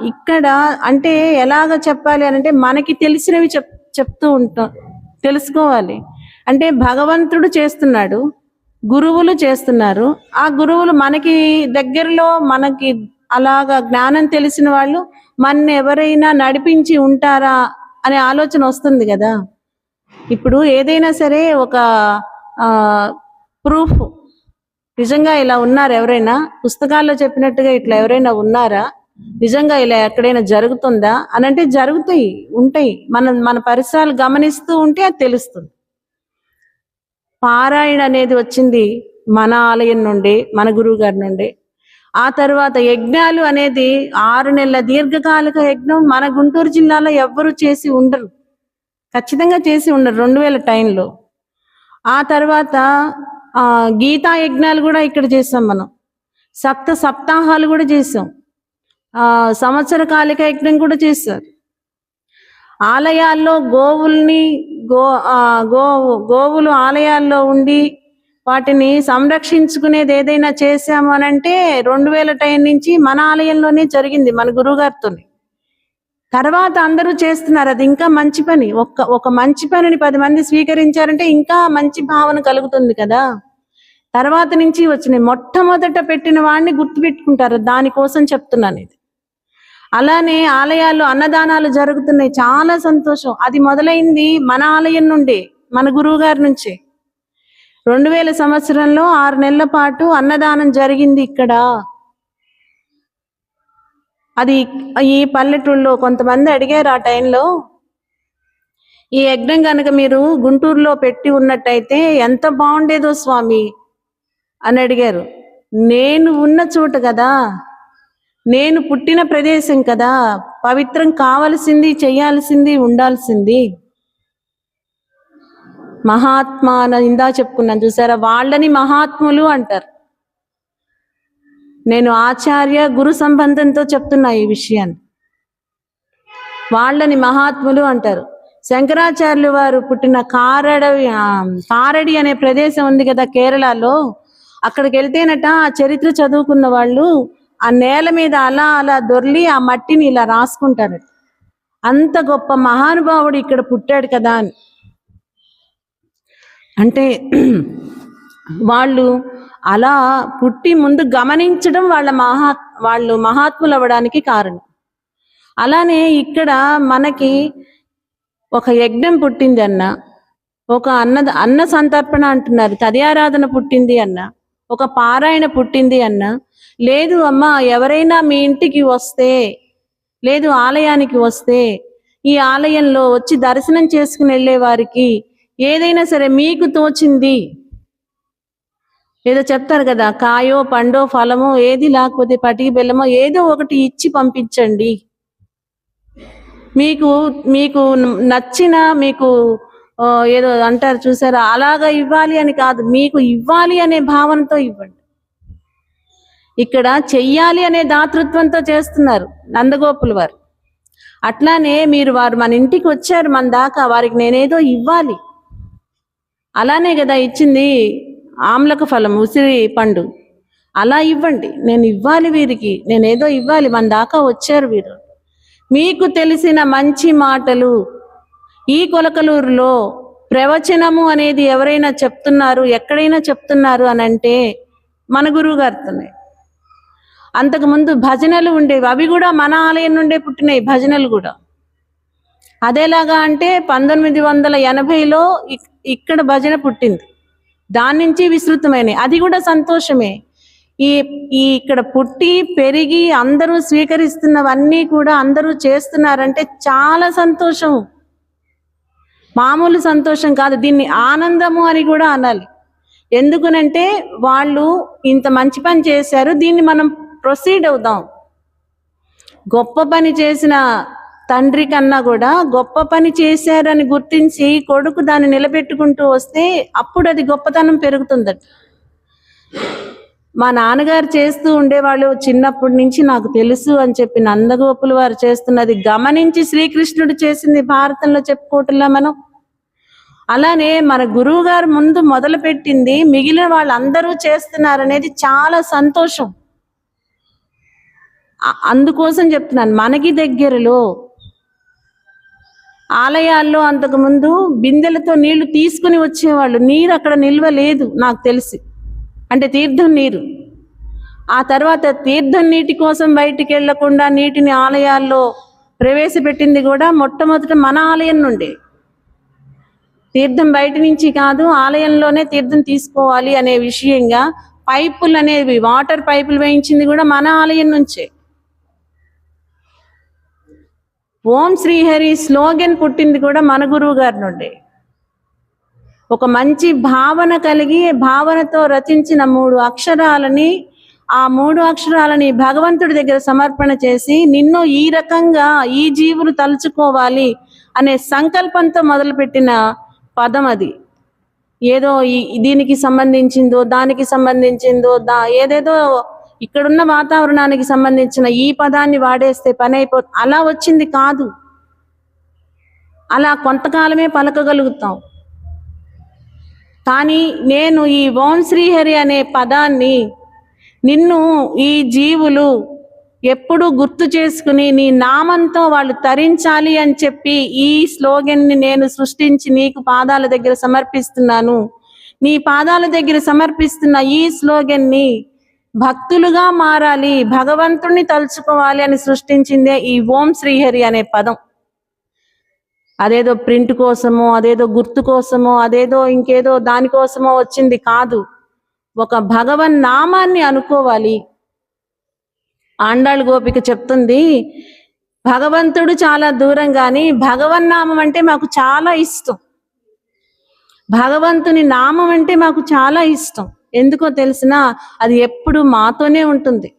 Speaker 1: ఇక్కడ అంటే ఎలాగ చెప్పాలి అని అంటే మనకి తెలిసినవి చెప్తూ ఉంటాం, తెలుసుకోవాలి. అంటే భగవంతుడు చేస్తున్నాడు, గురువులు చేస్తున్నారు. ఆ గురువులు మనకి దగ్గరలో మనకి అలాగా జ్ఞానం తెలిసిన వాళ్ళు మన ఎవరైనా నడిపించి ఉంటారా అనే ఆలోచన వస్తుంది కదా. ఇప్పుడు ఏదైనా సరే ఒక ప్రూఫ్, నిజంగా ఇలా ఉన్నారు ఎవరైనా, పుస్తకాల్లో చెప్పినట్టుగా ఇట్లా ఎవరైనా ఉన్నారా, నిజంగా ఇలా ఎక్కడైనా జరుగుతుందా అని అంటే జరుగుతాయి, ఉంటాయి. మన పరిసరాలు గమనిస్తూ ఉంటే అది తెలుస్తుంది. పారాయణ అనేది వచ్చింది మన ఆలయం నుండి, మన గురువు గారి నుండి. ఆ తర్వాత యజ్ఞాలు అనేది 6 నెలల దీర్ఘకాలిక యజ్ఞం మన గుంటూరు జిల్లాలో ఎవ్వరూ చేసి ఉండరు, ఖచ్చితంగా చేసి ఉండరు 2000 టైంలో. ఆ తర్వాత గీతా యజ్ఞాలు కూడా ఇక్కడ చేసాం మనం, సప్తాహాలు కూడా చేసాం, సంవత్సర కాలిక యజ్ఞం కూడా చేశారు. ఆలయాల్లో గోవులు ఆలయాల్లో ఉండి వాటిని సంరక్షించుకునేది ఏదైనా చేశాము అని అంటే 2000 టైం నుంచి మన ఆలయంలోనే జరిగింది మన గురువుగారితోనే. తర్వాత అందరూ చేస్తున్నారు, అది ఇంకా మంచి పని. ఒక మంచి పనిని 10 మంది స్వీకరించారంటే ఇంకా మంచి భావన కలుగుతుంది కదా. తర్వాత నుంచి వచ్చినాయి. మొట్టమొదట పెట్టిన వాడిని గుర్తుపెట్టుకుంటారు. దానికోసం చెప్తున్నాను ఇది. అలానే ఆలయాల్లో అన్నదానాలు జరుగుతున్నాయి, చాలా సంతోషం. అది మొదలైంది మన ఆలయం నుండి, మన గురువు గారి నుంచే. 2000 సంవత్సరంలో 6 నెలల పాటు అన్నదానం జరిగింది ఇక్కడ. అది ఈ పల్లెటూళ్ళలో కొంతమంది అడిగారు ఆ టైంలో, ఈ యజ్ఞం కనుక మీరు గుంటూరులో పెట్టి ఉన్నట్టయితే ఎంత బాగుండేదో స్వామి అని అడిగారు. నేను ఉన్న చోటు కదా, నేను పుట్టిన ప్రదేశం కదా, పవిత్రం కావలసింది, చెయ్యాల్సింది, ఉండాల్సింది. మహాత్మా ఇందా చెప్పుకున్నాను చూసారా, వాళ్ళని మహాత్ములు అంటారు. నేను ఆచార్య గురు సంబంధంతో చెప్తున్నా ఈ విషయాన్ని. వాళ్ళని మహాత్ములు అంటారు. శంకరాచార్యులు వారు పుట్టిన కారడి అనే ప్రదేశం ఉంది కదా కేరళలో, అక్కడికి వెళ్తేనట ఆ చరిత్ర చదువుకున్న వాళ్ళు ఆ నేల మీద అలా అలా దొర్లి ఆ మట్టిని ఇలా రాసుకుంటారట. అంత గొప్ప మహానుభావుడు ఇక్కడ పుట్టాడు కదా అని. అంటే వాళ్ళు అలా పుట్టి ముందు గమనించడం వాళ్ళు మహాత్ములు అవ్వడానికి కారణం. అలానే ఇక్కడ మనకి ఒక యజ్ఞం పుట్టింది అన్న, ఒక అన్న సంతర్పణ అంటున్నారు, తదియారాధన పుట్టింది అన్న, ఒక పారాయణ పుట్టింది అన్న, లేదు అమ్మా ఎవరైనా మీ ఇంటికి వస్తే, లేదు ఆలయానికి వస్తే, ఈ ఆలయంలో వచ్చి దర్శనం చేసుకుని వెళ్ళే వారికి ఏదైనా సరే మీకు తోచింది ఏదో చెప్తారు కదా, కాయో పండో ఫలమో ఏది, లేకపోతే పటికి బెల్లమో ఏదో ఒకటి ఇచ్చి పంపించండి. మీకు నచ్చిన, మీకు ఏదో అంటారు చూసారా, అలాగా ఇవ్వాలి అని కాదు, మీకు ఇవ్వాలి అనే భావనతో ఇవ్వండి. ఇక్కడ చెయ్యాలి అనే దాతృత్వంతో చేస్తున్నారు నందగోపుల వారు. అట్లానే వారు మన ఇంటికి వచ్చారు, మన దాకా, వారికి నేనేదో ఇవ్వాలి. అలానే కదా ఇచ్చింది ఆమ్లక ఫలం, ఉసిరి పండు. అలా ఇవ్వండి, నేను ఇవ్వాలి వీరికి, నేనేదో ఇవ్వాలి, మన దాకా వచ్చారు వీరు. మీకు తెలిసిన మంచి మాటలు, ఈ కొలకలూరులో ప్రవచనము అనేది ఎవరైనా చెప్తున్నారు, ఎక్కడైనా చెప్తున్నారు అని అంటే మన గురువు గారితోనే. అంతకుముందు భజనలు ఉండేవి, అవి కూడా మన ఆలయం నుండే పుట్టినాయి భజనలు కూడా. అదేలాగా అంటే 1980లో ఇక్కడ భజన పుట్టింది, దాని నుంచి విస్తృతమైనవి, అది కూడా సంతోషమే. ఈ ఇక్కడ పుట్టి పెరిగి అందరూ స్వీకరిస్తున్నవన్నీ కూడా అందరూ చేస్తున్నారంటే చాలా సంతోషం, మామూలు సంతోషం కాదు. దీన్ని ఆనందము అని కూడా అనాలి. ఎందుకనంటే వాళ్ళు ఇంత మంచి పని చేశారు, దీన్ని మనం ప్రొసీడ్ అవుదాం. గొప్ప పని చేసిన తండ్రి కన్నా కూడా గొప్ప పని చేశారని గుర్తించి కొడుకు దాన్ని నిలబెట్టుకుంటూ వస్తే అప్పుడు అది గొప్పతనం పెరుగుతుందట. మా నాన్నగారు చేస్తూ ఉండేవాళ్ళు చిన్నప్పటి నుంచి నాకు తెలుసు అని చెప్పి నందగోపుల వారు చేస్తున్నది గమనించి శ్రీకృష్ణుడు చేసింది భారతంలో చెప్పుకోవటంలా మనం. అలానే మన గురువు గారు ముందు మొదలు పెట్టింది మిగిలిన వాళ్ళందరూ చేస్తున్నారనేది చాలా సంతోషం. అందుకోసం చెప్తున్నాను, మనకి దగ్గరలో ఆలయాల్లో అంతకుముందు బిందెలతో నీళ్లు తీసుకుని వచ్చేవాళ్ళు. నీరు అక్కడ నిల్వ లేదు నాకు తెలిసి, అంటే తీర్థం నీరు. ఆ తర్వాత తీర్థం నీటి కోసం బయటికి వెళ్లకుండా నీటిని ఆలయాల్లో ప్రవేశపెట్టింది కూడా మొట్టమొదట మన ఆలయం నుండి. తీర్థం బయట నుంచి కాదు, ఆలయంలోనే తీర్థం తీసుకోవాలి అనే విషయంగా పైపులు అనేవి, వాటర్ పైపులు వేయించింది కూడా మన ఆలయం నుంచే. ఓం శ్రీహరి స్లోగన్ పుట్టింది కూడా మన గురువు గారి నుండి. ఒక మంచి భావన కలిగి భావనతో రచించిన 3 అక్షరాలని, ఆ 3 అక్షరాలని భగవంతుడి దగ్గర సమర్పణ చేసి నిన్ను ఈ రకంగా ఈ జీవులు తలుచుకోవాలి అనే సంకల్పంతో మొదలుపెట్టిన పదం అది. ఏదో దీనికి సంబంధించిందో దానికి సంబంధించిందో ఏదేదో ఇక్కడున్న వాతావరణానికి సంబంధించిన ఈ పదాన్ని వాడేస్తే పని అయిపోతుంది, అలా వచ్చింది కాదు. అలా కొంతకాలమే పలకగలుగుతాం. కానీ నేను ఈ ఓం శ్రీహరి అనే పదాన్ని నిన్ను ఈ జీవులు ఎప్పుడు గుర్తు చేసుకుని నీ నామంతో వాళ్ళు తరించాలి అని చెప్పి ఈ స్లోగన్ని నేను సృష్టించి నీకు పాదాల దగ్గర సమర్పిస్తున్నాను. నీ పాదాల దగ్గర సమర్పిస్తున్న ఈ స్లోగన్ని భక్తులుగా మారాలి, భగవంతుణ్ణి తలుచుకోవాలి అని సృష్టించిందే ఈ ఓం శ్రీహరి అనే పదం. అదేదో ప్రింట్ కోసమో, అదేదో గుర్తు కోసమో, అదేదో ఇంకేదో దానికోసమో వచ్చింది కాదు. ఒక భగవన్ నామాన్ని అనుకోవాలి. ఆండాళ్ గోపిక చెప్తుంది, భగవంతుడు చాలా దూరం కానీ భగవన్నామం అంటే మాకు చాలా ఇష్టం. భగవంతుని నామం అంటే మాకు చాలా ఇష్టం. ఎందుకో తెలిసినా అది ఎప్పుడు మాతోనే ఉంటుంది.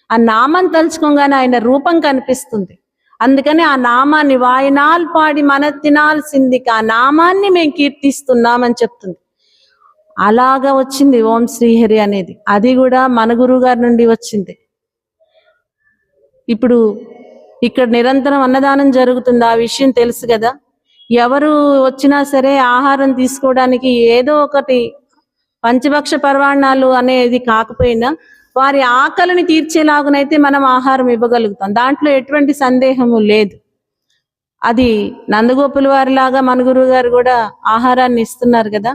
Speaker 1: ఆ నామం తలుచుకోగానే ఆయన రూపం కనిపిస్తుంది. అందుకని ఆ నామాన్ని వాయినాల్ పాడి మనతినాల్ సింధిక, ఆ నామాన్ని మేము కీర్తిస్తున్నామని చెప్తుంది. అలాగా వచ్చింది ఓం శ్రీహరి అనేది. అది కూడా మన గురువు గారి నుండి వచ్చింది. ఇప్పుడు ఇక్కడ నిరంతరం అన్నదానం జరుగుతుంది, ఆ విషయం తెలుసు కదా. ఎవరు వచ్చినా సరే ఆహారం తీసుకోవడానికి ఏదో ఒకటి పంచభక్ష పర్వాణాలు అనేది కాకపోయినా వారి ఆకలిని తీర్చేలాగునైతే మనం ఆహారం ఇవ్వగలుగుతాం. దాంట్లో ఎటువంటి సందేహము లేదు. అది నందగోపుల వారిలాగా మన గురువు గారు కూడా ఆహారాన్ని ఇస్తున్నారు కదా.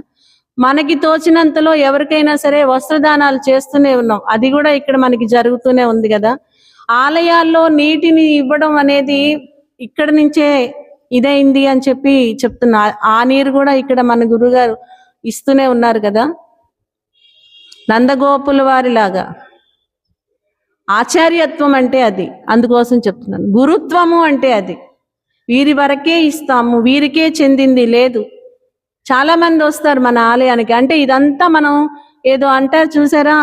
Speaker 1: మనకి తోచినంతలో ఎవరికైనా సరే వస్త్రదానాలు చేస్తూనే ఉన్నాం. అది కూడా ఇక్కడ మనకి జరుగుతూనే ఉంది కదా. ఆలయాల్లో నీటిని ఇవ్వడం అనేది ఇక్కడ నుంచే ఇదైంది అని చెప్పి చెప్తున్నా. ఆ నీరు కూడా ఇక్కడ మన గురుగారు ఇస్తూనే ఉన్నారు కదా. నందగోపుల వారిలాగా ఆచార్యత్వం అంటే అది, అందుకోసం చెప్తున్నాను. గురుత్వము అంటే అది వీరి వరకే ఇస్తాము, వీరికే చెందింది లేదు. చాలా మంది వస్తారు మన ఆలయానికి, అంటే ఇదంతా మనం ఏదో అంటారు చూసారా,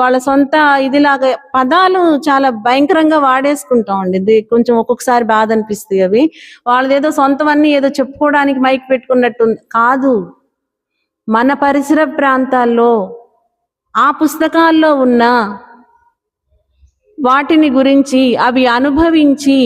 Speaker 1: వాళ్ళ సొంత ఇదిలాగా పదాలు చాలా భయంకరంగా వాడేసుకుంటాం అండి. ఇది కొంచెం ఒక్కొక్కసారి బాధ అనిపిస్తుంది. అవి వాళ్ళదేదో సొంతవన్నీ ఏదో చెప్పుకోవడానికి మైక్ పెట్టుకున్నట్టు కాదు. మన పరిసర ప్రాంతాల్లో ఆ పుస్తకాల్లో ఉన్న వాటిని గురించి అవి అనుభవించి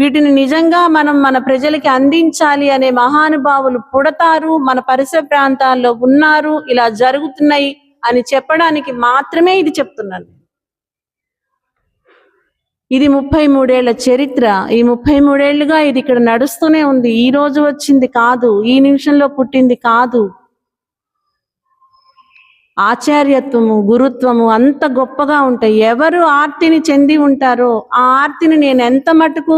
Speaker 1: వీటిని నిజంగా మనం మన ప్రజలకి అందించాలి అనే మహానుభావులు పుడతారు, మన పరిసర ప్రాంతాల్లో ఉన్నారు, ఇలా జరుగుతున్నాయి అని చెప్పడానికి మాత్రమే ఇది చెప్తున్నాను. ఇది 33 ఏళ్ల చరిత్ర. ఈ 33 ఏళ్లుగా ఇది ఇక్కడ నడుస్తూనే ఉంది. ఈ రోజు వచ్చింది కాదు, ఈ నిమిషంలో పుట్టింది కాదు. ఆచార్యత్వము, గురుత్వము అంత గొప్పగా ఉంటాయి. ఎవరు ఆర్తిని చెంది ఉంటారో ఆ ఆర్తిని నేను ఎంత మటుకు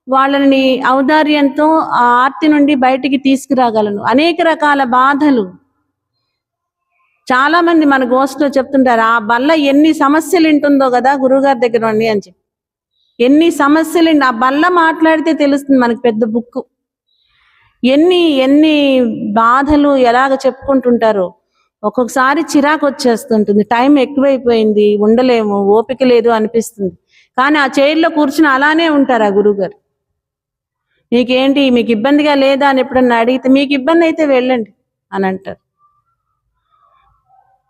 Speaker 1: వాళ్ళని ఔదార్యంతో ఆ ఆర్తి నుండి బయటికి తీసుకురాగలను. అనేక రకాల బాధలు చాలా మంది మన గోష్ఠిలో చెప్తుంటారు, ఆ బల్ల ఎన్ని సమస్యలు వింటుందో కదా గురువుగారి దగ్గర అని చెప్పి. ఎన్ని సమస్యలు, ఆ బల్ల మాట్లాడితే తెలుస్తుంది మనకి పెద్ద బుక్. ఎన్ని ఎన్ని బాధలు ఎలాగ చెప్పుకుంటుంటారో. ఒక్కొక్కసారి చిరాకు వచ్చేస్తుంటుంది, టైం ఎక్కువైపోయింది, ఉండలేము, ఓపిక లేదు అనిపిస్తుంది. కానీ ఆ చైర్లో కూర్చుని అలానే ఉంటారు ఆ గురువుగారు. మీకేంటి, మీకు ఇబ్బందిగా లేదా అని ఎప్పుడన్నా అడిగితే మీకు ఇబ్బంది అయితే వెళ్ళండి అని అంటారు.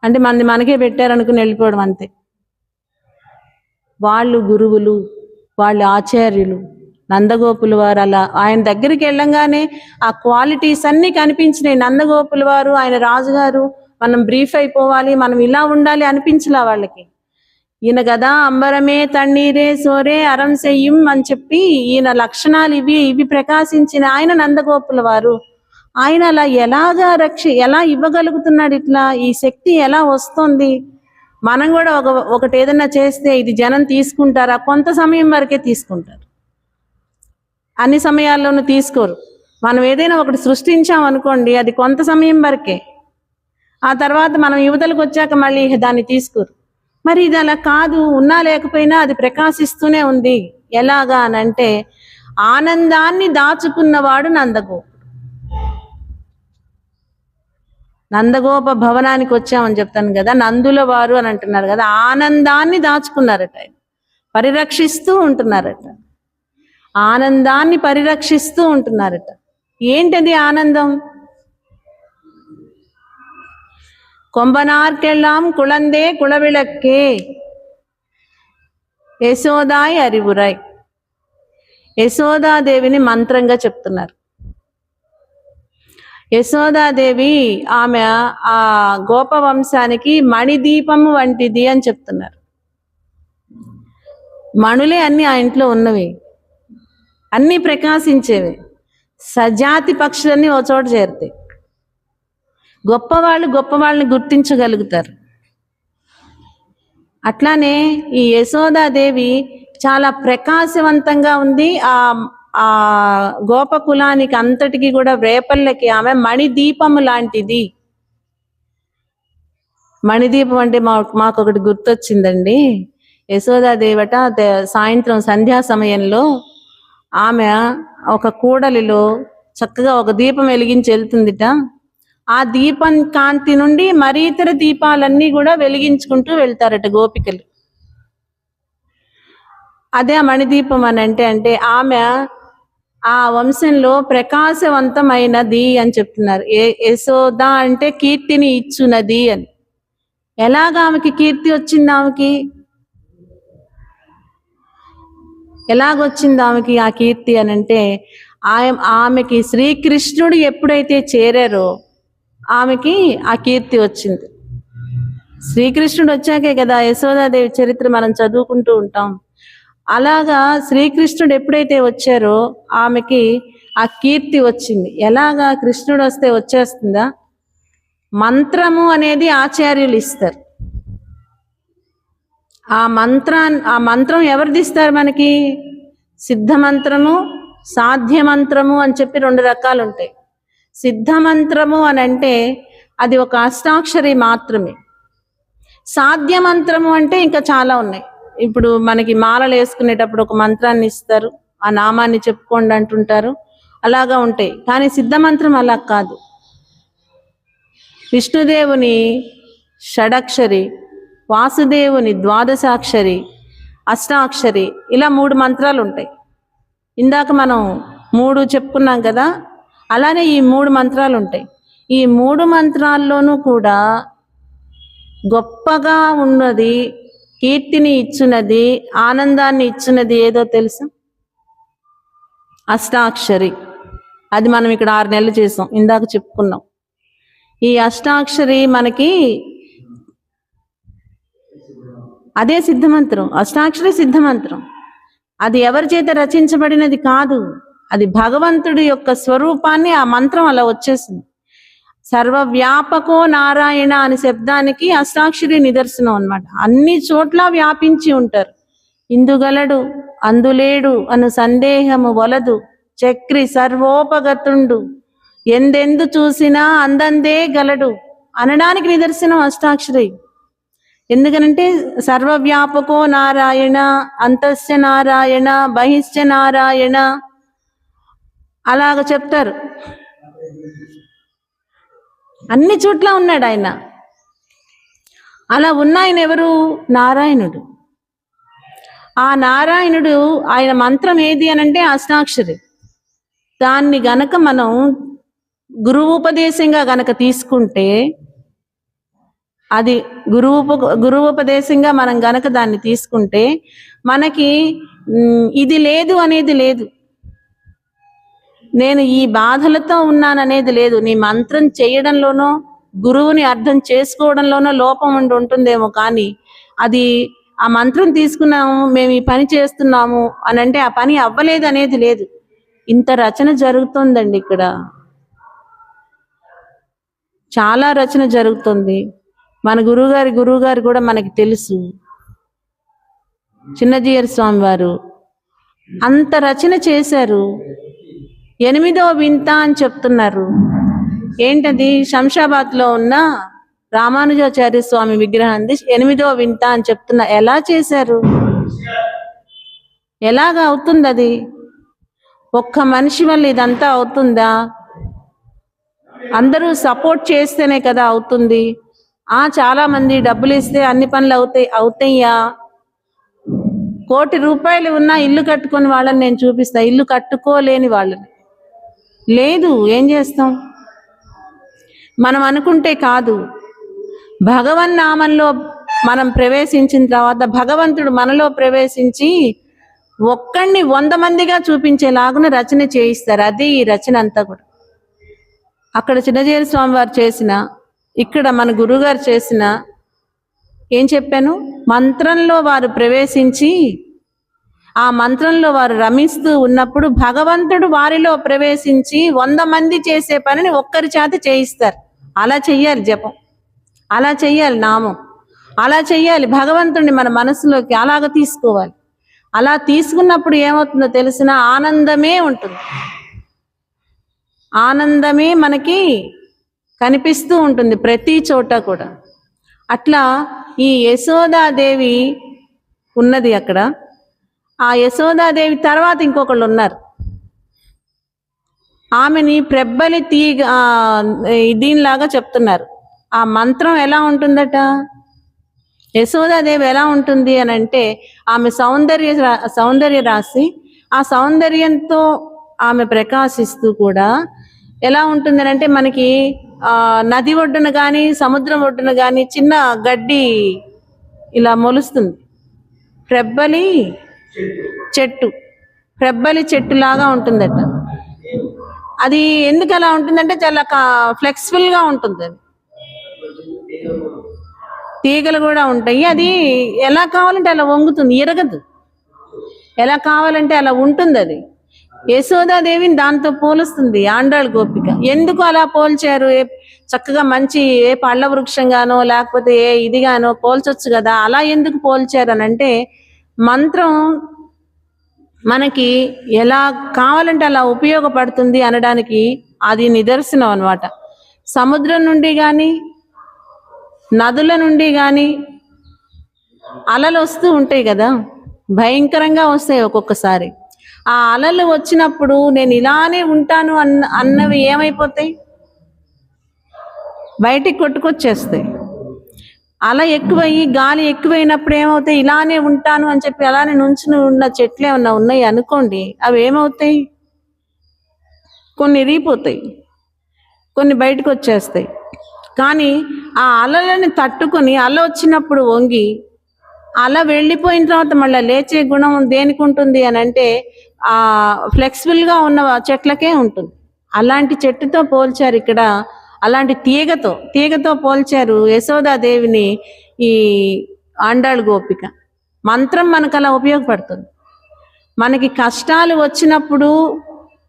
Speaker 1: అంటే మనకే పెట్టారనుకుని వెళ్ళిపోవడం అంతే. వాళ్ళు గురువులు, వాళ్ళు ఆచార్యులు. నందగోపుల వారు అలా ఆయన దగ్గరికి వెళ్ళంగానే ఆ క్వాలిటీస్ అన్ని కనిపించినాయి. నందగోపుల వారు, ఆయన రాజుగారు, మనం బ్రీఫ్ అయిపోవాలి, మనం ఇలా ఉండాలి అనిపించలా వాళ్ళకి. ఈయన కదా అంబరమే తన్నీరే సోరే అరం సెయ్యం అని చెప్పి ఈయన లక్షణాలు ఇవి ప్రకాశించిన ఆయన నందగోపుల వారు. ఆయన అలా ఎలా ఇవ్వగలుగుతున్నాడు, ఇట్లా ఈ శక్తి ఎలా వస్తుంది? మనం కూడా ఒకటి ఏదన్నా చేస్తే ఇది జనం తీసుకుంటారా? కొంత సమయం వరకే తీసుకుంటారు, అన్ని సమయాల్లోనూ తీసుకోరు. మనం ఏదైనా ఒకటి సృష్టించాం అనుకోండి, అది కొంత సమయం వరకే, ఆ తర్వాత మనం యువతలకు వచ్చాక మళ్ళీ దాన్ని తీసుకోరు. మరి ఇది అలా కాదు, ఉన్నా లేకపోయినా అది ప్రకాశిస్తూనే ఉంది. ఎలాగా అనంటే ఆనందాన్ని దాచుకున్నవాడు నందగోపుడు. నందగోప భవనానికి వచ్చామని చెప్తాను కదా, నందుల వారు అని అంటున్నారు కదా, ఆనందాన్ని దాచుకున్నారట, పరిరక్షిస్తూ ఉంటున్నారట, ఆనందాన్ని పరిరక్షిస్తూ ఉంటున్నారట. ఏంటది ఆనందం? కొంబనార్కెళ్ళాం కుళందే కుళవిళక్కే యశోదాయ్ అరివురాయ్. యశోదాదేవిని మంత్రంగా చెప్తున్నారు. యశోదాదేవి ఆమె ఆ గోపవంశానికి మణిదీపము వంటిది అని చెప్తున్నారు. మణులే అన్ని ఆ ఇంట్లో ఉన్నవి, అన్ని ప్రకాశించేవి. సజాతి పక్షులన్నీ ఓ చోట చేరుతాయి. గొప్పవాళ్ళు గొప్పవాళ్ళని గుర్తించగలుగుతారు. అట్లానే ఈ యశోదాదేవి చాలా ప్రకాశవంతంగా ఉంది. ఆ గోపకులానికి అంతటికి కూడా రేపల్లకి ఆమె మణిదీపము లాంటిది. మణిదీపం అంటే మాకు ఒకటి గుర్తొచ్చిందండి. యశోదాదేవట సాయంత్రం సంధ్యా సమయంలో ఆమె ఒక కూడలిలో చక్కగా ఒక దీపం వెలిగించి వెళ్తుందిట. ఆ దీపం కాంతి నుండి మరి ఇతర దీపాలన్నీ కూడా వెలిగించుకుంటూ వెళ్తారట గోపికలు. అదే మణిదీపం అని అంటే ఆమె ఆ వంశంలో ప్రకాశవంతమైనది అని చెప్తున్నారు. యశోద అంటే కీర్తిని ఇచ్చునది అని. ఎలాగా ఆమెకి కీర్తి వచ్చింది? ఎలాగొచ్చింది ఆమెకి ఆ కీర్తి అని అంటే, ఆమెకి శ్రీకృష్ణుడు ఎప్పుడైతే చేరారో ఆమెకి ఆ కీర్తి వచ్చింది. శ్రీకృష్ణుడు వచ్చాకే కదా యశోదాదేవి చరిత్ర మనం చదువుకుంటూ ఉంటాం. అలాగా శ్రీకృష్ణుడు ఎప్పుడైతే వచ్చారో ఆమెకి ఆ కీర్తి వచ్చింది. ఎలాగా కృష్ణుడు వస్తే వచ్చేస్తుందా? మంత్రము అనేది ఆచార్యులు ఇస్తారు. ఆ మంత్రం ఎవరిది ఇస్తారు మనకి? సిద్ధ మంత్రము, సాధ్య మంత్రము అని చెప్పి 2 రకాలు ఉంటాయి. సిద్ధ మంత్రము అని అంటే అది ఒక అష్టాక్షరి మాత్రమే. సాధ్య మంత్రము అంటే ఇంకా చాలా ఉన్నాయి. ఇప్పుడు మనకి మాలలు వేసుకునేటప్పుడు ఒక మంత్రాన్ని ఇస్తారు, ఆ నామాన్ని చెప్పుకోండి అంటుంటారు, అలాగా ఉంటాయి. కానీ సిద్ధ మంత్రం అలా కాదు. విష్ణుదేవుని షడక్షరి, వాసుదేవుని ద్వాదశాక్షరి, అష్టాక్షరి, ఇలా 3 మంత్రాలు ఉంటాయి. ఇందాక మనం 3 చెప్పుకున్నాం కదా, అలానే ఈ 3 మంత్రాలు ఉంటాయి. ఈ 3 మంత్రాల్లోనూ కూడా గొప్పగా ఉన్నది, కీర్తిని ఇచ్చున్నది, ఆనందాన్ని ఇచ్చున్నది ఏదో తెలుసా? అష్టాక్షరి. అది మనం ఇక్కడ 6 నెలలు చేసాం, ఇందాక చెప్పుకున్నాం. ఈ అష్టాక్షరి మనకి అదే సిద్ధమంత్రం. అష్టాక్షరి సిద్ధమంత్రం. అది ఎవరి చేత రచించబడినది కాదు, అది భగవంతుడి యొక్క స్వరూపాన్ని ఆ మంత్రం అలా వచ్చేసింది. సర్వవ్యాపకో నారాయణ అనే శబ్దానికి అష్టాక్షరి నిదర్శనం అన్నమాట. అన్ని చోట్ల వ్యాపించి ఉంటారు. ఇందుగలడు అందులేడు అను సందేహము వలదు, చక్రి సర్వోపగతుండు, ఎందెందు చూసినా అందందే గలడు అనడానికి నిదర్శనం అష్టాక్షరి. ఎందుకనంటే సర్వవ్యాపకో నారాయణ, అంతస్య నారాయణ, బహిశ్చ నారాయణ అలాగ చెప్తారు. అన్ని చోట్ల ఉన్నాడు ఆయన. అలా ఉన్న ఆయన ఎవరు? నారాయణుడు. ఆ నారాయణుడు ఆయన మంత్రం ఏది అనంటే అష్టాక్షరి. దాన్ని గనక మనం గురువుపదేశంగా గనక తీసుకుంటే, అది గురువుపదేశంగా మనం గనక దాన్ని తీసుకుంటే మనకి ఇది లేదు అనేది లేదు, నేను ఈ బాధలతో ఉన్నాననేది లేదు. నీ మంత్రం చేయడంలోనో గురువుని అర్థం చేసుకోవడంలోనో లోపం ఉంటుందేమో, కానీ అది ఆ మంత్రం తీసుకున్నాము, మేము ఈ పని చేస్తున్నాము అని అంటే ఆ పని అవ్వలేదు అనేది లేదు. ఇంత రచన జరుగుతుందండి ఇక్కడ, చాలా రచన జరుగుతుంది. మన గురువుగారు కూడా మనకి తెలుసు. చిన్నజీయర్ స్వామి వారు అంత రచన చేశారు. 8వ వింత అని చెప్తున్నారు. ఏంటది? శంషాబాద్లో ఉన్న రామానుజాచార్య స్వామి విగ్రహాన్ని 8వ వింత అని చెప్తున్నా. ఎలా చేశారు? ఎలాగ అవుతుంది అది? ఒక్క మనిషి వల్ల ఇదంతా అవుతుందా? అందరూ సపోర్ట్ చేస్తేనే కదా అవుతుంది. చాలా మంది డబ్బులు ఇస్తే అన్ని పనులు అవుతాయా? 1 కోటి రూపాయలు ఉన్నా ఇల్లు కట్టుకుని వాళ్ళని నేను చూపిస్తా, ఇల్లు కట్టుకోలేని వాళ్ళని లేదు. ఏం చేస్తాం? మనం అనుకుంటే కాదు. భగవన్నామంలో మనం ప్రవేశించిన తర్వాత భగవంతుడు మనలో ప్రవేశించి ఒక్కడిని 100 మందిగా చూపించేలాగున రచన చేయిస్తారు. అది ఈ రచన అంతా కూడా. అక్కడ చిన్నజీయర్ స్వామి వారు చేసిన, ఇక్కడ మన గురుగారు చేసిన, ఏం చెప్పాను? మంత్రంలో వారు ప్రవేశించి ఆ మంత్రంలో వారు రమిస్తూ ఉన్నప్పుడు భగవంతుడు వారిలో ప్రవేశించి 100 మంది చేసే పనిని ఒక్కరి చేత చేయిస్తారు. అలా చెయ్యాలి జపం, అలా చెయ్యాలి నామం, అలా చెయ్యాలి. భగవంతుడిని మన మనసులోకి అలాగ తీసుకోవాలి. అలా తీసుకున్నప్పుడు ఏమవుతుందో తెలిసిన ఆనందమే ఉంటుంది. ఆనందమే మనకి కనిపిస్తూ ఉంటుంది ప్రతి చోట కూడా. అట్లా ఈ యశోదాదేవి ఉన్నది అక్కడ. ఆ యశోదాదేవి తర్వాత ఇంకొకళ్ళు ఉన్నారు. ఆమెని ప్రెబ్బలి తీగ దీనిలాగా చెప్తున్నారు. ఆ మంత్రం ఎలా ఉంటుందట, యశోదాదేవి ఎలా ఉంటుంది అని అంటే ఆమె సౌందర్య రాశి. ఆ సౌందర్యంతో ఆమె ప్రకాశిస్తూ కూడా ఎలా ఉంటుంది అంటే మనకి నది ఒడ్డున కానీ సముద్రం ఒడ్డున కానీ చిన్న గడ్డి ఇలా మొలుస్తుంది. ప్రెబ్బలి చెట్టు లాగా ఉంటుందట. అది ఎందుకు అలా ఉంటుందంటే చాలా ఫ్లెక్సిబుల్ గా ఉంటుంది. అది తీగలు కూడా ఉంటాయి. అది ఎలా కావాలంటే అలా వంగుతుంది, ఎరగదు. ఎలా కావాలంటే అలా ఉంటుంది. అది యశోదాదేవిని దాంతో పోలుస్తుంది ఆండాళ్ గోపిక. ఎందుకు అలా పోల్చారు? చక్కగా మంచి ఏ పళ్ళ వృక్షంగానో లేకపోతే ఏ ఇదిగానో పోల్చొచ్చు కదా, అలా ఎందుకు పోల్చారు అని అంటే మంత్రం మనకి ఎలా కావాలంటే అలా ఉపయోగపడుతుంది అనడానికి అది నిదర్శనం అన్నమాట. సముద్రం నుండి కానీ నదుల నుండి కానీ అలలు వస్తూ ఉంటాయి కదా, భయంకరంగా వస్తాయి ఒక్కొక్కసారి. ఆ అలలు వచ్చినప్పుడు నేను ఇలానే ఉంటాను అన్నవి ఏమైపోతాయి, బయటికి కొట్టుకొచ్చేస్తాయి. అల ఎక్కువయ్యి గాలి ఎక్కువైనప్పుడు ఏమవుతాయి, ఇలానే ఉంటాను అని చెప్పి అలానే నుంచుని ఉన్న చెట్లు ఏమన్నా ఉన్నాయి అనుకోండి, అవి ఏమవుతాయి, కొన్ని ఇరిగిపోతాయి, కొన్ని బయటకు వచ్చేస్తాయి. కానీ ఆ అలలని తట్టుకొని అల వచ్చినప్పుడు వంగి అల వెళ్ళిపోయిన తర్వాత మళ్ళీ లేచే గుణం దేనికి ఉంటుంది అని అంటే ఆ ఫ్లెక్సిబుల్గా ఉన్న చెట్లకే ఉంటుంది. అలాంటి చెట్టుతో పోల్చారు ఇక్కడ, అలాంటి తీగతో పోల్చారు యశోదాదేవిని ఈ ఆండాళ్ గోపిక. మంత్రం మనకు అలా ఉపయోగపడుతుంది. మనకి కష్టాలు వచ్చినప్పుడు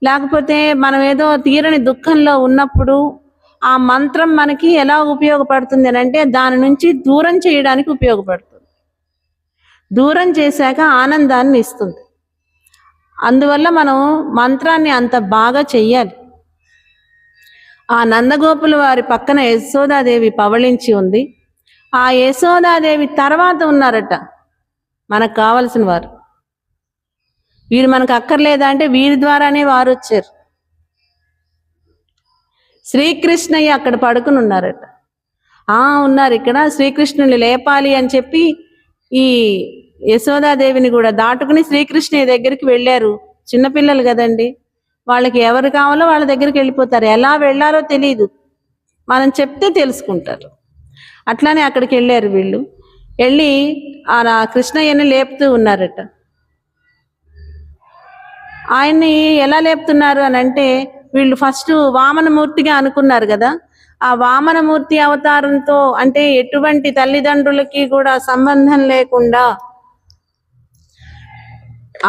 Speaker 1: లేకపోతే మనం ఏదో తీరని దుఃఖంలో ఉన్నప్పుడు ఆ మంత్రం మనకి ఎలా ఉపయోగపడుతుంది అని అంటే దాని నుంచి దూరం చేయడానికి ఉపయోగపడుతుంది. దూరం చేశాక ఆనందాన్ని ఇస్తుంది. అందువల్ల మనం మంత్రాన్ని అంత బాగా చెయ్యాలి. ఆ నందగోపుల వారి పక్కన యశోదాదేవి పవళించి ఉంది. ఆ యశోదాదేవి తర్వాత ఉన్నారట మనకు కావలసిన వారు. వీరు మనకు అక్కర్లేదా అంటే వీరి ద్వారానే వారు వచ్చారు. శ్రీకృష్ణయ్య అక్కడ పడుకుని ఉన్నారట. ఉన్నారు ఇక్కడ. శ్రీకృష్ణుని లేపాలి అని చెప్పి ఈ యశోదాదేవిని కూడా దాటుకుని శ్రీకృష్ణయ్య దగ్గరికి వెళ్ళారు. చిన్నపిల్లలు కదండి, వాళ్ళకి ఎవరు కావాలో వాళ్ళ దగ్గరికి వెళ్ళిపోతారు. ఎలా వెళ్ళారో తెలియదు, మనం చెప్తే తెలుసుకుంటారు. అట్లానే అక్కడికి వెళ్ళారు వీళ్ళు. వెళ్ళి ఆ కృష్ణయ్యని లేపుతూ ఉన్నారట. ఆయన్ని ఎలా లేపుతున్నారు అని అంటే వీళ్ళు ఫస్ట్ వామనమూర్తిగా అనుకున్నారు కదా, ఆ వామనమూర్తి అవతారంతో అంటే ఎటువంటి తల్లిదండ్రులకి కూడా సంబంధం లేకుండా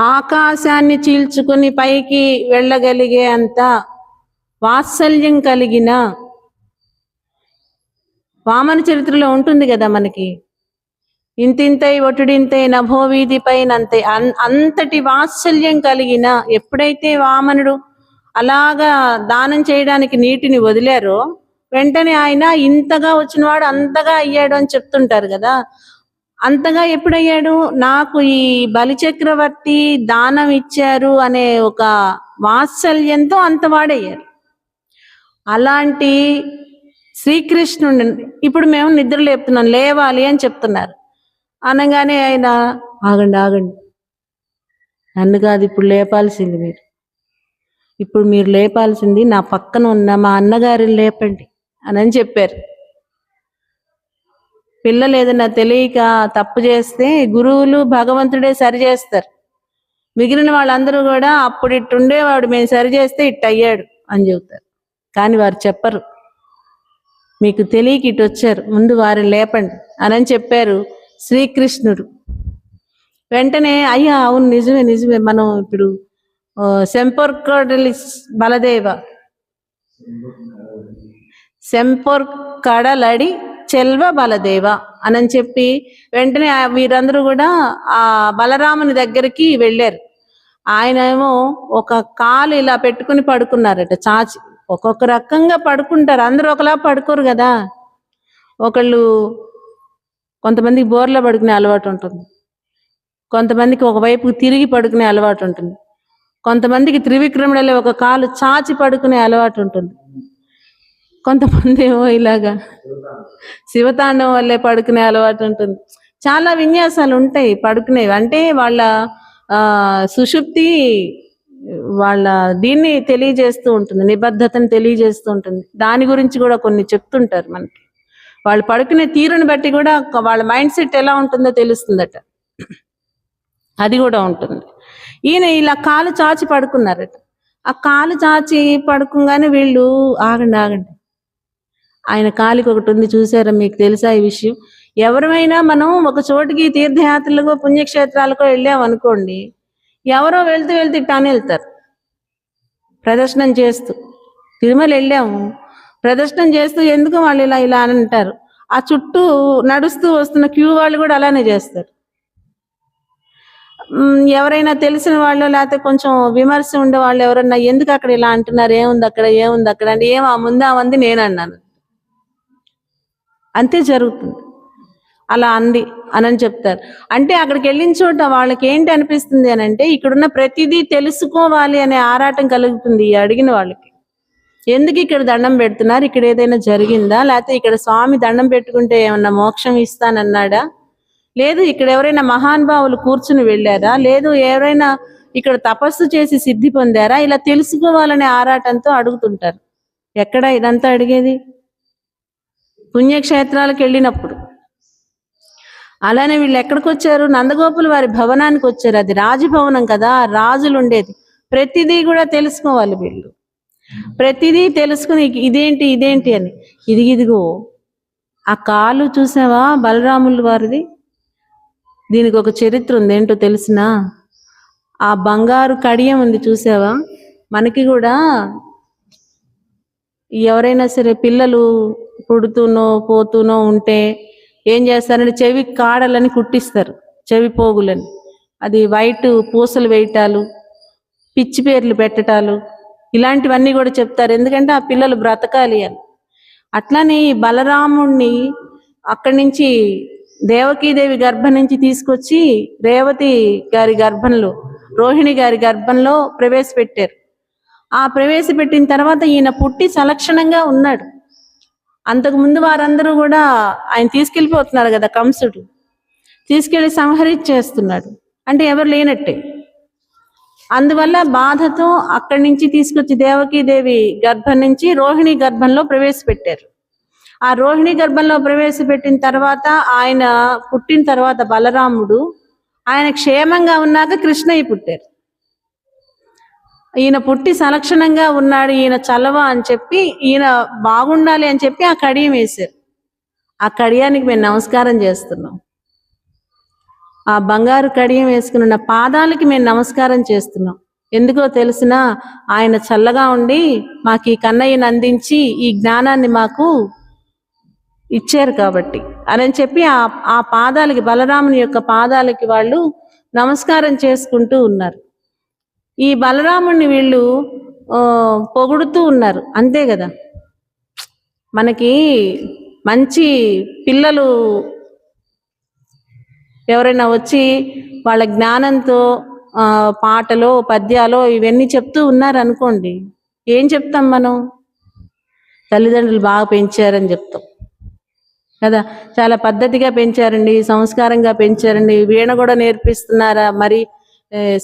Speaker 1: ఆకాశాన్ని చీల్చుకుని పైకి వెళ్ళగలిగే అంత వాత్సల్యం కలిగిన వామన చరిత్రలో ఉంటుంది కదా మనకి, ఇంతింతై ఒటుడింతై నభోవీధి పైనంతే అంతటి వాత్సల్యం కలిగిన. ఎప్పుడైతే వామనుడు అలాగా దానం చేయడానికి నీటిని వదిలారో వెంటనే ఆయన ఇంతగా వచ్చినవాడు అంతగా అయ్యాడు అని చెప్తుంటారు కదా. అంతగా ఎప్పుడయ్యాడు, నాకు ఈ బలిచక్రవర్తి దానం ఇచ్చారు అనే ఒక వాత్సల్యంతో అంతవాడయ్యారు. అలాంటి శ్రీకృష్ణుని ఇప్పుడు మేము నిద్ర లేపుతున్నాం, లేవాలి అని చెప్తున్నారు. అనగానే ఆయన ఆగండి, నన్ను కాదు ఇప్పుడు లేపాల్సింది మీరు. ఇప్పుడు మీరు లేపాల్సింది నా పక్కన ఉన్న మా అన్నగారిని లేపండి అని చెప్పారు. పిల్లలు ఏదైనా తెలియక తప్పు చేస్తే గురువులు భగవంతుడే సరి చేస్తారు. మిగిలిన వాళ్ళందరూ కూడా అప్పుడు ఇట్టుండేవాడు, మేము సరి చేస్తే ఇట్టు అయ్యాడు అని చెబుతారు. కానీ వారు చెప్పరు, మీకు తెలియక ఇటు వచ్చారు, ముందు వారిని లేపండి అని చెప్పారు శ్రీకృష్ణుడు. వెంటనే అయ్యా అవును నిజమే, మనం ఇప్పుడు బలదేవ సెంపొర్ కడలడి చెల్వ బలదేవ అని చెప్పి వెంటనే వీరందరూ కూడా ఆ బలరాముని దగ్గరికి వెళ్ళారు. ఆయన ఏమో ఒక కాలు ఇలా పెట్టుకుని పడుకున్నారట, చాచి. ఒక్కొక్క రకంగా పడుకుంటారు, అందరూ ఒకలా పడుకోరు కదా. కొంతమందికి బోర్లో పడుకునే అలవాటు ఉంటుంది, కొంతమందికి ఒకవైపు తిరిగి పడుకునే అలవాటు ఉంటుంది, కొంతమందికి త్రివిక్రముడలే ఒక కాలు చాచి పడుకునే అలవాటు ఉంటుంది, కొంతమంది ఏమో ఇలాగా శివతాండవం వల్లే పడుకునే అలవాటు ఉంటుంది. చాలా విన్యాసాలు ఉంటాయి పడుకునేవి. అంటే వాళ్ళ సుషుప్తి వాళ్ళ దీన్ని తెలియజేస్తూ ఉంటుంది, నిబద్ధతను తెలియజేస్తూ ఉంటుంది. దాని గురించి కూడా కొన్ని చెప్తుంటారు మనకి. వాళ్ళు పడుకునే తీరుని బట్టి కూడా వాళ్ళ మైండ్ సెట్ ఎలా ఉంటుందో తెలుస్తుందట, అది కూడా ఉంటుంది. ఈయన ఇలా కాలు చాచి పడుకున్నారట. ఆ కాలు చాచి పడుకోగానే వీళ్ళు ఆగండి ఆయన కాలికి ఒకటి ఉంది చూసారా, మీకు తెలుసా ఈ విషయం? ఎవరైనా మనం ఒక చోటికి తీర్థయాత్రలకు పుణ్యక్షేత్రాలకు వెళ్ళామనుకోండి, ఎవరో వెళ్తూ ఇట్టానే వెళ్తారు. ప్రదర్శనం చేస్తూ తిరుమల వెళ్ళాము, ప్రదర్శనం చేస్తూ ఎందుకు వాళ్ళు ఇలా అని అంటారు. ఆ చుట్టూ నడుస్తూ వస్తున్న క్యూ వాళ్ళు కూడా అలానే చేస్తారు. ఎవరైనా తెలిసిన వాళ్ళు లేకపోతే కొంచెం విమర్శ ఉండే వాళ్ళు ఎవరన్నా ఎందుకు అక్కడ ఇలా అంటున్నారు, ఏముంది అక్కడ అంటే ముందా మంది నేను అన్నాను, అంతే జరుగుతుంది. అలా అంది అని చెప్తారు. అంటే అక్కడికి వెళ్ళిన చోట వాళ్ళకి ఏంటి అనిపిస్తుంది అని అంటే, ఇక్కడున్న ప్రతిదీ తెలుసుకోవాలి అనే ఆరాటం కలుగుతుంది ఈ అడిగిన వాళ్ళకి. ఎందుకు ఇక్కడ దండం పెడుతున్నారు, ఇక్కడ ఏదైనా జరిగిందా, లేకపోతే ఇక్కడ స్వామి దండం పెట్టుకుంటే ఏమన్నా మోక్షం ఇస్తానన్నాడా, లేదు ఇక్కడ ఎవరైనా మహానుభావులు కూర్చుని వెళ్ళారా, లేదు ఎవరైనా ఇక్కడ తపస్సు చేసి సిద్ధి పొందారా, ఇలా తెలుసుకోవాలనే ఆరాటంతో అడుగుతుంటారు. ఎక్కడ ఇదంతా అడిగేది? పుణ్యక్షేత్రాలకు వెళ్ళినప్పుడు. అలానే వీళ్ళు ఎక్కడికి వచ్చారు? నందగోపుల వారి భవనానికి వచ్చారు. అది రాజభవనం కదా, రాజులు ఉండేది. ప్రతిదీ కూడా తెలుసుకోవాలి వీళ్ళు, ప్రతిదీ తెలుసుకుని ఇదేంటి అని. ఇదిగో ఆ కాలు చూసావా బలరాముల వారిది, దీనికి ఒక చరిత్ర ఉంది. ఏంటో తెలిసినా? ఆ బంగారు కడియం ఉంది చూసావా, మనకి కూడా ఎవరైనా సరే పిల్లలు పుడుతూనో పోతూనో ఉంటే ఏం చేస్తారంటే చెవి కాడలని కుట్టిస్తారు, చెవి పోగులని. అది వైట్ పూసలు వేయటాలు, పిచ్చి పేర్లు పెట్టటాలు, ఇలాంటివన్నీ కూడా చెప్తారు. ఎందుకంటే ఆ పిల్లలు బ్రతకాలి అని. అట్లానే బలరాముణ్ణి అక్కడి నుంచి దేవకీదేవి గర్భం నుంచి తీసుకొచ్చి రేవతి గారి గర్భంలో, రోహిణి గారి గర్భంలో ప్రవేశపెట్టారు. ఆ ప్రవేశపెట్టిన తర్వాత ఈయన పుట్టి సలక్షణంగా ఉన్నాడు. అంతకు ముందు వారందరూ కూడా ఆయన తీసుకెళ్ళిపోతున్నారు కదా, కంసుడు తీసుకెళ్లి సంహరించేస్తున్నాడు. అంటే ఎవరు లేనట్టే. అందువల్ల బాధతో అక్కడి నుంచి తీసుకొచ్చి దేవకీదేవి గర్భం నుంచి రోహిణి గర్భంలో ప్రవేశపెట్టారు. ఆ రోహిణి గర్భంలో ప్రవేశపెట్టిన తర్వాత ఆయన పుట్టిన తర్వాత బలరాముడు ఆయన క్షేమంగా ఉన్నాక కృష్ణయ్య పుట్టారు. ఈయన పుట్టి సలక్షణంగా ఉన్నాడు, ఈయన చలవ అని చెప్పి, ఈయన బాగుండాలి అని చెప్పి ఆ కడియం వేశారు. ఆ కడియానికి మేము నమస్కారం చేస్తున్నాం. ఆ బంగారు కడియం వేసుకున్న పాదాలకి మేము నమస్కారం చేస్తున్నాం. ఎందుకో తెలిసినా? ఆయన చల్లగా ఉండి మాకు ఈ కన్నయ్యను అందించి ఈ జ్ఞానాన్ని మాకు ఇచ్చారు కాబట్టి అని చెప్పి ఆ పాదాలకి, బలరాముని యొక్క పాదాలకి వాళ్ళు నమస్కారం చేసుకుంటూ ఉన్నారు. ఈ బలరాముణ్ణి వీళ్ళు పొగుడుతూ ఉన్నారు, అంతే కదా. మనకి మంచి పిల్లలు ఎవరైనా వచ్చి వాళ్ళ జ్ఞానంతో పాటలో పద్యాలో ఇవన్నీ చెప్తూ ఉన్నారు అనుకోండి, ఏం చెప్తాం మనం? తల్లిదండ్రులు బాగా పెంచారని చెప్తాం కదా, చాలా పద్ధతిగా పెంచారండి, సంస్కారంగా పెంచారండి, వీణ కూడా నేర్పిస్తున్నారా, మరి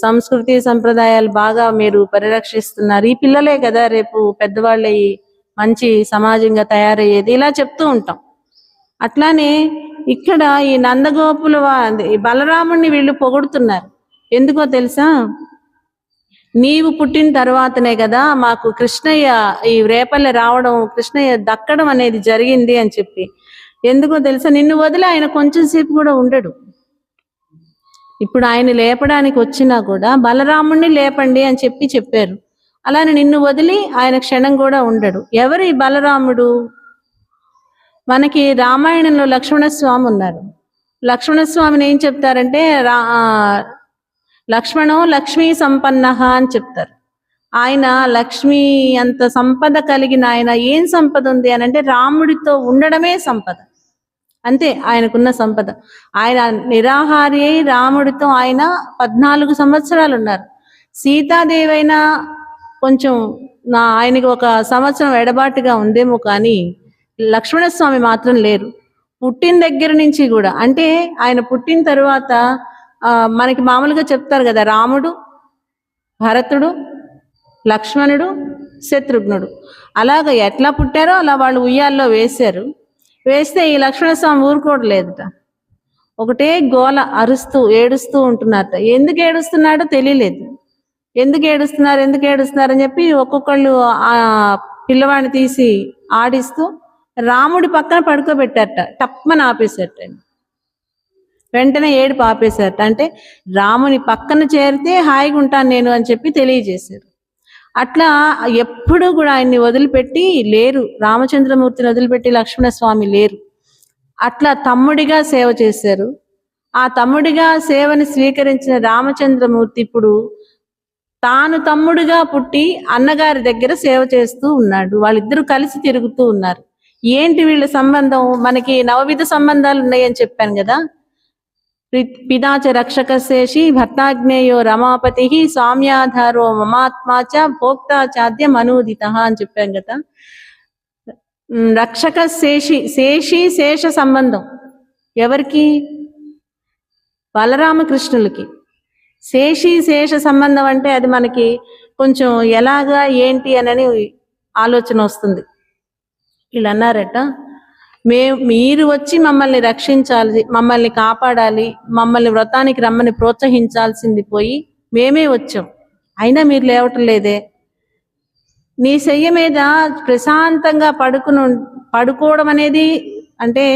Speaker 1: సంస్కృతి సంప్రదాయాలు బాగా మీరు పరిరక్షిస్తున్నారు, ఈ పిల్లలే కదా రేపు పెద్దవాళ్ళయి మంచి సమాజంగా తయారయ్యేది, ఇలా చెప్తూ ఉంటాం. అట్లానే ఇక్కడ ఈ నందగోపుల ఈ బలరాముణ్ణి వీళ్ళు పొగుడుతున్నారు. ఎందుకో తెలుసా? నీవు పుట్టిన తర్వాతనే కదా మాకు కృష్ణయ్య ఈ రేపల్లె రావడం, కృష్ణయ్య దక్కడం అనేది జరిగింది అని చెప్పి. ఎందుకో తెలుసా? నిన్ను వదిలి ఆయన కొంచెం సేపు కూడా ఉండడు. ఇప్పుడు ఆయన లేపడానికి వచ్చినా కూడా బలరాముణ్ణి లేపండి అని చెప్పారు. అలానే నిన్ను వదిలి ఆయన క్షణం కూడా ఉండడు. ఎవరు ఈ బలరాముడు? మనకి రామాయణంలో లక్ష్మణస్వామి ఉన్నారు. లక్ష్మణస్వామిని ఏం చెప్తారంటే లక్ష్మణో లక్ష్మీ సంపన్న అని చెప్తారు. ఆయన లక్ష్మి అంత సంపద కలిగిన ఆయన. ఏం సంపద ఉంది అని అంటే రాముడితో ఉండడమే సంపద, అంతే ఆయనకున్న సంపద. ఆయన నిరాహారి అయి రాముడితో ఆయన 14 సంవత్సరాలు ఉన్నారు. సీతాదేవైనా కొంచెం ఆయనకి 1 సంవత్సరం ఎడబాటుగా ఉందేమో, కానీ లక్ష్మణస్వామి మాత్రం లేరు. పుట్టిన దగ్గర నుంచి కూడా, అంటే ఆయన పుట్టిన తరువాత మనకి మామూలుగా చెప్తారు కదా, రాముడు, భరతుడు, లక్ష్మణుడు, శత్రుఘ్నుడు. అలాగ ఎట్లా పుట్టారో అలా వాళ్ళు ఉయ్యాల్లో వేశారు. వేస్తే ఈ లక్ష్మణస్వామి ఊరుకోవట్లేదుట. ఒకటే గోల, అరుస్తూ ఏడుస్తూ ఉంటున్నారట. ఎందుకు ఏడుస్తున్నాడో తెలియలేదు. ఎందుకు ఏడుస్తున్నారు అని చెప్పి ఒక్కొక్కళ్ళు ఆ పిల్లవాడిని తీసి ఆడిస్తూ రాముడి పక్కన పడుకోబెట్టారట. టప్మని ఆపేశారట. వెంటనే ఏడుపు ఆపేశారట. అంటే రాముని పక్కన చేరితే హాయిగా ఉంటాను నేను అని చెప్పి తెలియజేశారు. అట్లా ఎప్పుడూ కూడా ఆయన్ని వదిలిపెట్టి లేరు. రామచంద్రమూర్తిని వదిలిపెట్టి లక్ష్మణస్వామి లేరు. అట్లా తమ్ముడిగా సేవ చేశారు. ఆ తమ్ముడిగా సేవని స్వీకరించిన రామచంద్రమూర్తి ఇప్పుడు తాను తమ్ముడిగా పుట్టి అన్నగారి దగ్గర సేవ చేస్తూ ఉన్నాడు. వాళ్ళిద్దరూ కలిసి తిరుగుతూ ఉన్నారు. ఏంటి వీళ్ళ సంబంధం? మనకి నవవిధ సంబంధాలు ఉన్నాయని చెప్పాను కదా. పితాచ రక్షకశేషి భర్తాజ్ఞేయో రమాపతి స్వామ్యాధారో మమాత్మాచ భోక్తాచాద్య మనూదిత అని చెప్పాం కదా. రక్షక శేషి శేష సంబంధం ఎవరికి? బలరామకృష్ణులకి. శేష సంబంధం అంటే అది మనకి కొంచెం ఎలాగా ఏంటి అని ఆలోచన వస్తుంది. వీళ్ళు అన్నారట, మీరు వచ్చి మమ్మల్ని రక్షించాలి, మమ్మల్ని కాపాడాలి, మమ్మల్ని వ్రతానికి రమ్మని ప్రోత్సహించాల్సింది పోయి మేమే వచ్చాం, అయినా మీరు లేవటం లేదే. నీ శయ్య మీద ప్రశాంతంగా పడుకోవడం అనేది, అంటే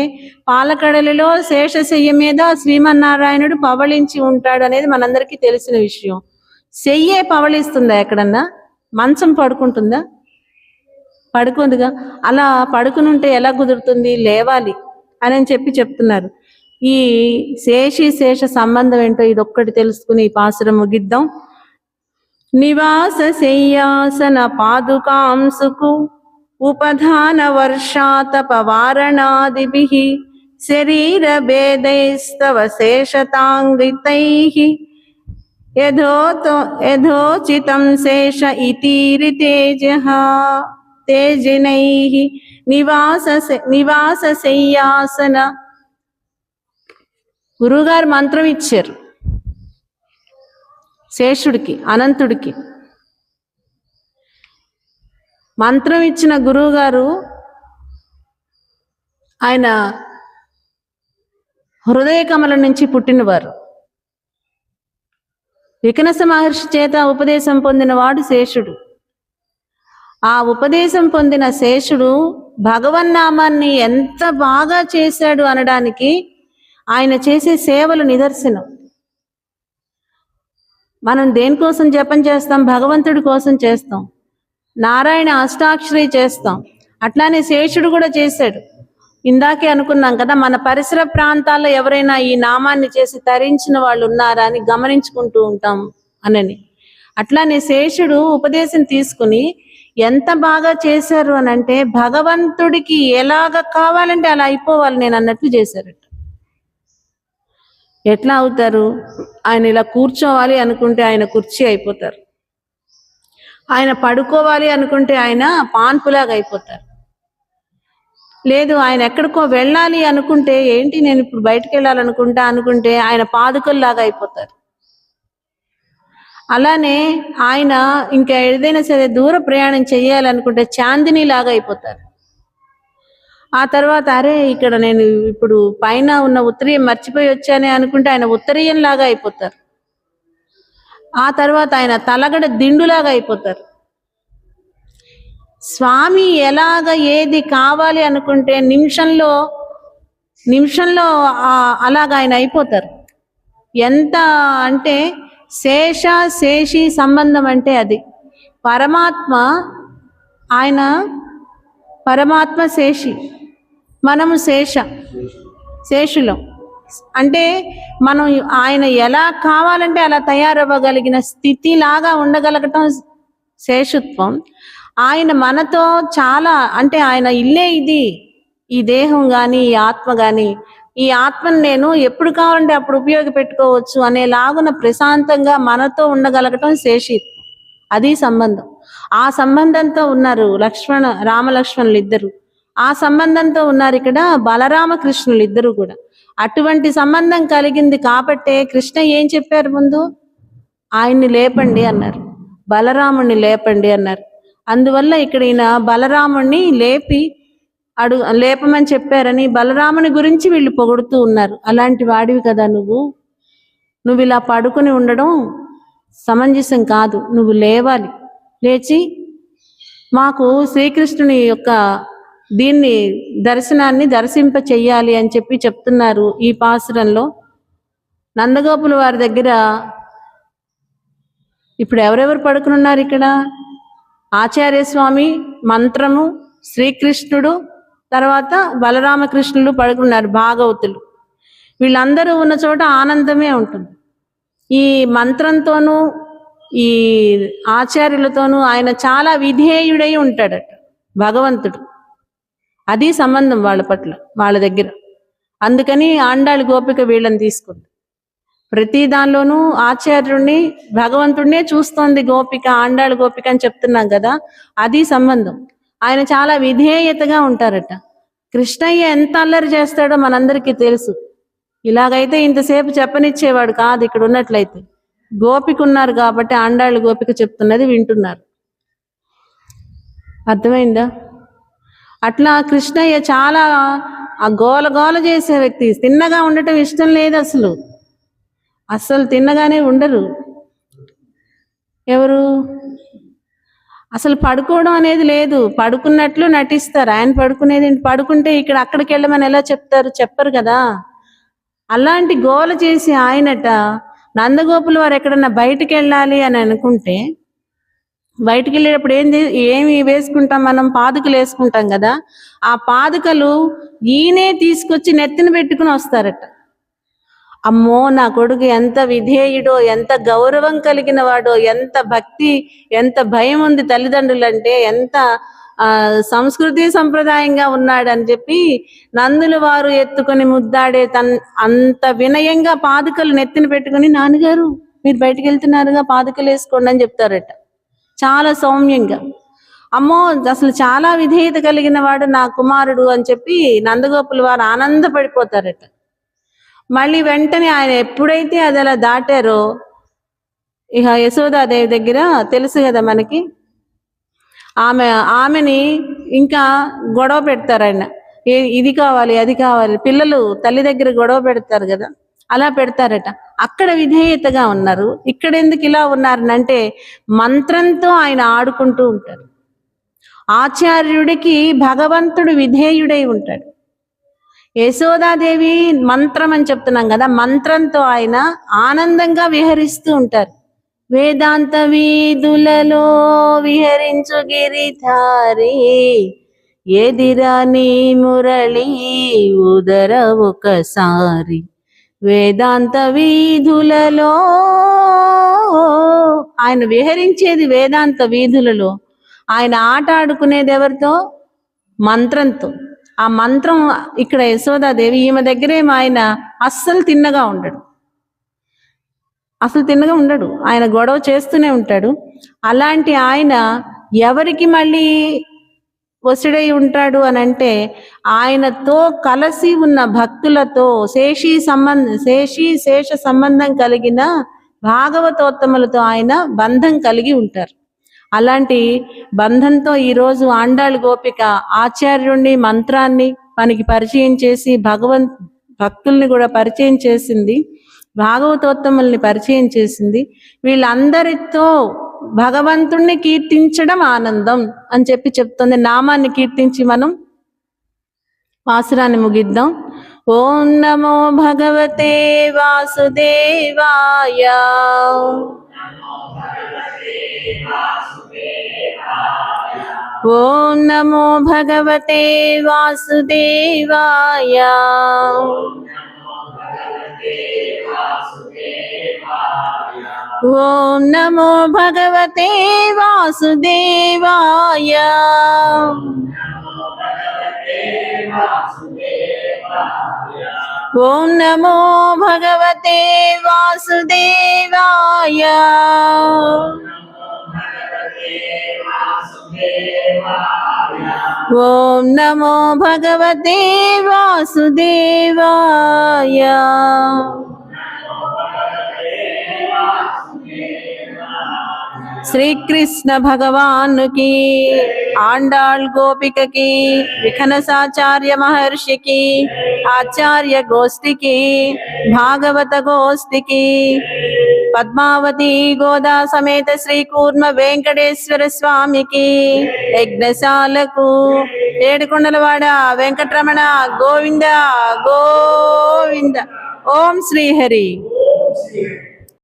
Speaker 1: పాలకడలిలో శేషశయ్య మీద శ్రీమన్నారాయణుడు పవళించి ఉంటాడు అనేది మనందరికీ తెలిసిన విషయం. శయ్యే పవళిస్తుందా? ఎక్కడన్నా మంచం పడుకుంటుందా? పడుకుందిగా. అలా పడుకునుంటే ఎలా కుదురుతుంది? లేవాలి అని చెప్పి చెప్తున్నారు. ఈ శేష సంబంధం ఏంటో ఇదొక్కటి తెలుసుకుని ఈ పాసురం ముగిద్దాం. నివాస శయ్యాసన పాదుకాంసుకు ఉపధాన వర్షాతపవారణాదిభిః శరీర భేదైస్తవ శేషతాంగితైః యథోచితం శేష ఇతీరి తేజినైః నివాస శయ్యాసన. గురువుగారు మంత్రం ఇచ్చారు శేషుడికి, అనంతుడికి. మంత్రం ఇచ్చిన గురువు గారు ఆయన హృదయ కమలం నుంచి పుట్టినవారు. వికనస మహర్షి చేత ఉపదేశం పొందినవాడు శేషుడు. ఆ ఉపదేశం పొందిన శేషుడు భగవన్నామాన్ని ఎంత బాగా చేశాడు అనడానికి ఆయన చేసే సేవలు నిదర్శనం. మనం దేనికోసం జపం చేస్తాం? భగవంతుడి కోసం చేస్తాం. నారాయణ అష్టాక్షరి చేస్తాం. అట్లానే శేషుడు కూడా చేశాడు. ఇందాకే అనుకున్నాం కదా, మన పరిసర ప్రాంతాల్లో ఎవరైనా ఈ నామాన్ని చేసి తరించిన వాళ్ళు ఉన్నారా అని గమనించుకుంటూ ఉంటాం అనని. అట్లానే శేషుడు ఉపదేశం తీసుకుని ఎంత బాగా చేశారు అని అంటే భగవంతుడికి ఎలాగ కావాలంటే అలా అయిపోవాలి నేను అన్నట్లు చేశారట. ఎట్లా అవుతారు? ఆయన ఇలా కూర్చోవాలి అనుకుంటే ఆయన కుర్చీ అయిపోతారు. ఆయన పడుకోవాలి అనుకుంటే ఆయన పాన్పులాగా అయిపోతారు. లేదు ఆయన ఎక్కడికో వెళ్ళాలి అనుకుంటే, ఏంటి నేను ఇప్పుడు బయటకు వెళ్ళాలనుకుంటే ఆయన పాదుకల్లాగా అయిపోతారు. అలానే ఆయన ఇంకా ఏదైనా సరే దూర ప్రయాణం చేయాలనుకుంటే చాందిని లాగా అయిపోతారు. ఆ తర్వాత అరే ఇక్కడ నేను ఇప్పుడు పైన ఉన్న ఉత్తరీయం మర్చిపోయి వచ్చానే అనుకుంటే ఆయన ఉత్తరీయం లాగా అయిపోతారు. ఆ తర్వాత ఆయన తలగడ దిండులాగా అయిపోతారు. స్వామి ఎలాగ ఏది కావాలి అనుకుంటే నిమిషంలో అలాగ ఆయన అయిపోతారు. ఎంత అంటే శేషి సంబంధం అంటే అది. పరమాత్మ, ఆయన పరమాత్మ శేషి. మనము శేషులం. అంటే మనం ఆయన ఎలా కావాలంటే అలా తయారవ్వగలిగిన స్థితిలాగా ఉండగలగటం శేషుత్వం. ఆయన మనతో చాలా, అంటే ఆయన ఇల్లే ఇది, ఈ దేహం కానీ ఈ ఆత్మ కానీ, ఈ ఆత్మను నేను ఎప్పుడు కావాలంటే అప్పుడు ఉపయోగపెట్టుకోవచ్చు అనేలాగున ప్రశాంతంగా మనతో ఉండగలగటం శేషిత్వం. అది సంబంధం. ఆ సంబంధంతో ఉన్నారు రామలక్ష్మణులు ఇద్దరు. ఆ సంబంధంతో ఉన్నారు ఇక్కడ బలరామకృష్ణులు ఇద్దరు కూడా. అటువంటి సంబంధం కలిగింది కాబట్టే కృష్ణ ఏం చెప్పారు ముందు? ఆయన్ని లేపండి అన్నారు, బలరాముణ్ణి లేపండి అన్నారు. అందువల్ల ఇక్కడ ఈయన బలరాముణ్ణి లేపమని చెప్పారని బలరాముని గురించి వీళ్ళు పొగుడుతూ ఉన్నారు. అలాంటి వాడివి కదా నువ్వు ఇలా పడుకుని ఉండడం సమంజసం కాదు, నువ్వు లేవాలి, లేచి మాకు శ్రీకృష్ణుని యొక్క దర్శనాన్ని దర్శింప చెయ్యాలి అని చెప్తున్నారు. ఈ పాసురంలో నందగోపుల వారి దగ్గర ఇప్పుడు ఎవరెవరు పడుకున్నారు ఇక్కడ? ఆచార్యస్వామి, మంత్రము, శ్రీకృష్ణుడు, తర్వాత బలరామకృష్ణులు పడుకున్నారు, భాగవతులు. వీళ్ళందరూ ఉన్న చోట ఆనందమే ఉంటుంది. ఈ మంత్రంతోనూ ఈ ఆచార్యులతోనూ ఆయన చాలా విధేయుడై ఉంటాడట భగవంతుడు. అది సంబంధం వాళ్ళ పట్ల, వాళ్ళ దగ్గర. అందుకని ఆండాళి గోపిక వీళ్ళని తీసుకుంది. ప్రతి దానిలోనూ ఆచార్యుడిని, భగవంతుడినే చూస్తోంది గోపిక, ఆండాళి గోపిక అని చెప్తున్నాం కదా, అది సంబంధం. ఆయన చాలా విధేయతగా ఉంటారట. కృష్ణయ్య ఎంత అల్లరి చేస్తాడో మనందరికీ తెలుసు. ఇలాగైతే ఇంతసేపు చెప్పనిచ్చేవాడు కాదు ఇక్కడ ఉన్నట్లయితే. గోపిక ఉన్నారు కాబట్టి ఆండాళి గోపిక చెప్తున్నది వింటున్నారు. అర్థమైందా? అట్లా కృష్ణయ్య చాలా ఆ గోల చేసే వ్యక్తి. తిన్నగా ఉండటం ఇష్టం లేదు అసలు తిన్నగానే ఉండరు ఎవరు. అసలు పడుకోవడం అనేది లేదు, పడుకున్నట్లు నటిస్తారు. ఆయన పడుకునేది, పడుకుంటే ఇక్కడ అక్కడికి వెళ్ళమని ఎలా చెప్తారు? చెప్పరు కదా. అలాంటి గోల చేసి ఆయనట నందగోపుల వారు ఎక్కడన్నా బయటికి వెళ్ళాలి అని అనుకుంటే, బయటికి వెళ్ళేటప్పుడు ఏమి వేసుకుంటాం మనం? పాదుకలు వేసుకుంటాం కదా. ఆ పాదుకలు ఈయనే తీసుకొచ్చి నెత్తిన పెట్టుకుని వస్తారట. అమ్మో, నా కొడుకు ఎంత విధేయుడో, ఎంత గౌరవం కలిగిన వాడో, ఎంత భక్తి, ఎంత భయం ఉంది తల్లిదండ్రులంటే, ఎంత సంస్కృతి సంప్రదాయంగా ఉన్నాడని చెప్పి నందులు వారు ఎత్తుకొని ముద్దాడే అంత వినయంగా పాదుకలు నెత్తిన పెట్టుకుని, నాన్నగారు మీరు బయటికి వెళ్తున్నారుగా, పాదుకలు వేసుకోండి అని చెప్తారట. చాలా సౌమ్యంగా. అమ్మో, అసలు చాలా విధేయత కలిగిన వాడు నా కుమారుడు అని చెప్పి నందగోపుల వారు ఆనందపడిపోతారట. మళ్ళీ వెంటనే ఆయన ఎప్పుడైతే అది అలా దాటారో, ఇక యశోదాదేవి దగ్గర తెలుసు కదా మనకి, ఆమెని ఇంకా గొడవ పెడతారు ఆయన. ఇది కావాలి, అది కావాలి. పిల్లలు తల్లి దగ్గర గొడవ పెడతారు కదా, అలా పెడతారట. అక్కడ విధేయతగా ఉన్నారు. ఇక్కడ ఎందుకు ఇలా ఉన్నారనంటే, మంత్రంతో ఆయన ఆడుకుంటూ ఉంటారు. ఆచార్యుడికి భగవంతుడు విధేయుడై ఉంటాడు. యశోదాదేవి మంత్రం అని చెప్తున్నాం కదా, మంత్రంతో ఆయన ఆనందంగా విహరిస్తూ ఉంటారు. వేదాంత వీధులలో విహరించు గిరిధారి, ఎదిరా నీ మురళి ఉదర ఒకసారి. వేదాంత వీధులలో ఆయన విహరించేది, వేదాంత వీధులలో ఆయన ఆట ఆడుకునేది ఎవరితో? మంత్రంతో. ఆ మంత్రం ఇక్కడ యశోదాదేవి, ఈమె దగ్గరేమో ఆయన అస్సలు తిన్నగా ఉండడు, ఆయన గొడవ చేస్తూనే ఉంటాడు. అలాంటి ఆయన ఎవరికి మళ్ళీ వసుడై ఉంటాడు అని అంటే, ఆయనతో కలిసి ఉన్న భక్తులతో శేష సంబంధం కలిగిన భాగవతోత్తములతో ఆయన బంధం కలిగి ఉంటారు. అలాంటి బంధంతో ఈరోజు ఆండాళి గోపిక ఆచార్యుణ్ణి, మంత్రాన్ని మనకి పరిచయం చేసి, భక్తుల్ని కూడా పరిచయం చేసింది, భాగవతోత్తముల్ని పరిచయం చేసింది. వీళ్ళందరితో భగవంతుణ్ణి కీర్తించడం ఆనందం అని చెప్తుంది. నామాన్ని కీర్తించి మనం పాసురాన్ని ముగిద్దాం. ఓం నమో భగవతే వాసుదేవాయ. ఓం నమో భగవతే వాసుదేవాయ. ఓం నమో భగవతే వాసుదేవాయ. ఓం నమో భగవతే వాసుదేవాయ. ఓం నమో భగవతే వాసుదేవాయ. శ్రీకృష్ణ భగవానుకి, ఆండాళ్ గోపికకి, విఖనసాచార్య మహర్షికి, ఆచార్య గోష్ఠికి, భాగవత గోష్ఠికి, పద్మావతి గోదా సమేత శ్రీ కూర్మ వెంకటేశ్వర స్వామికి, యజ్ఞశాలకు, ఏడుకొండలవాడ వెంకటరమణ గోవింద గోవింద. ఓం శ్రీహరి.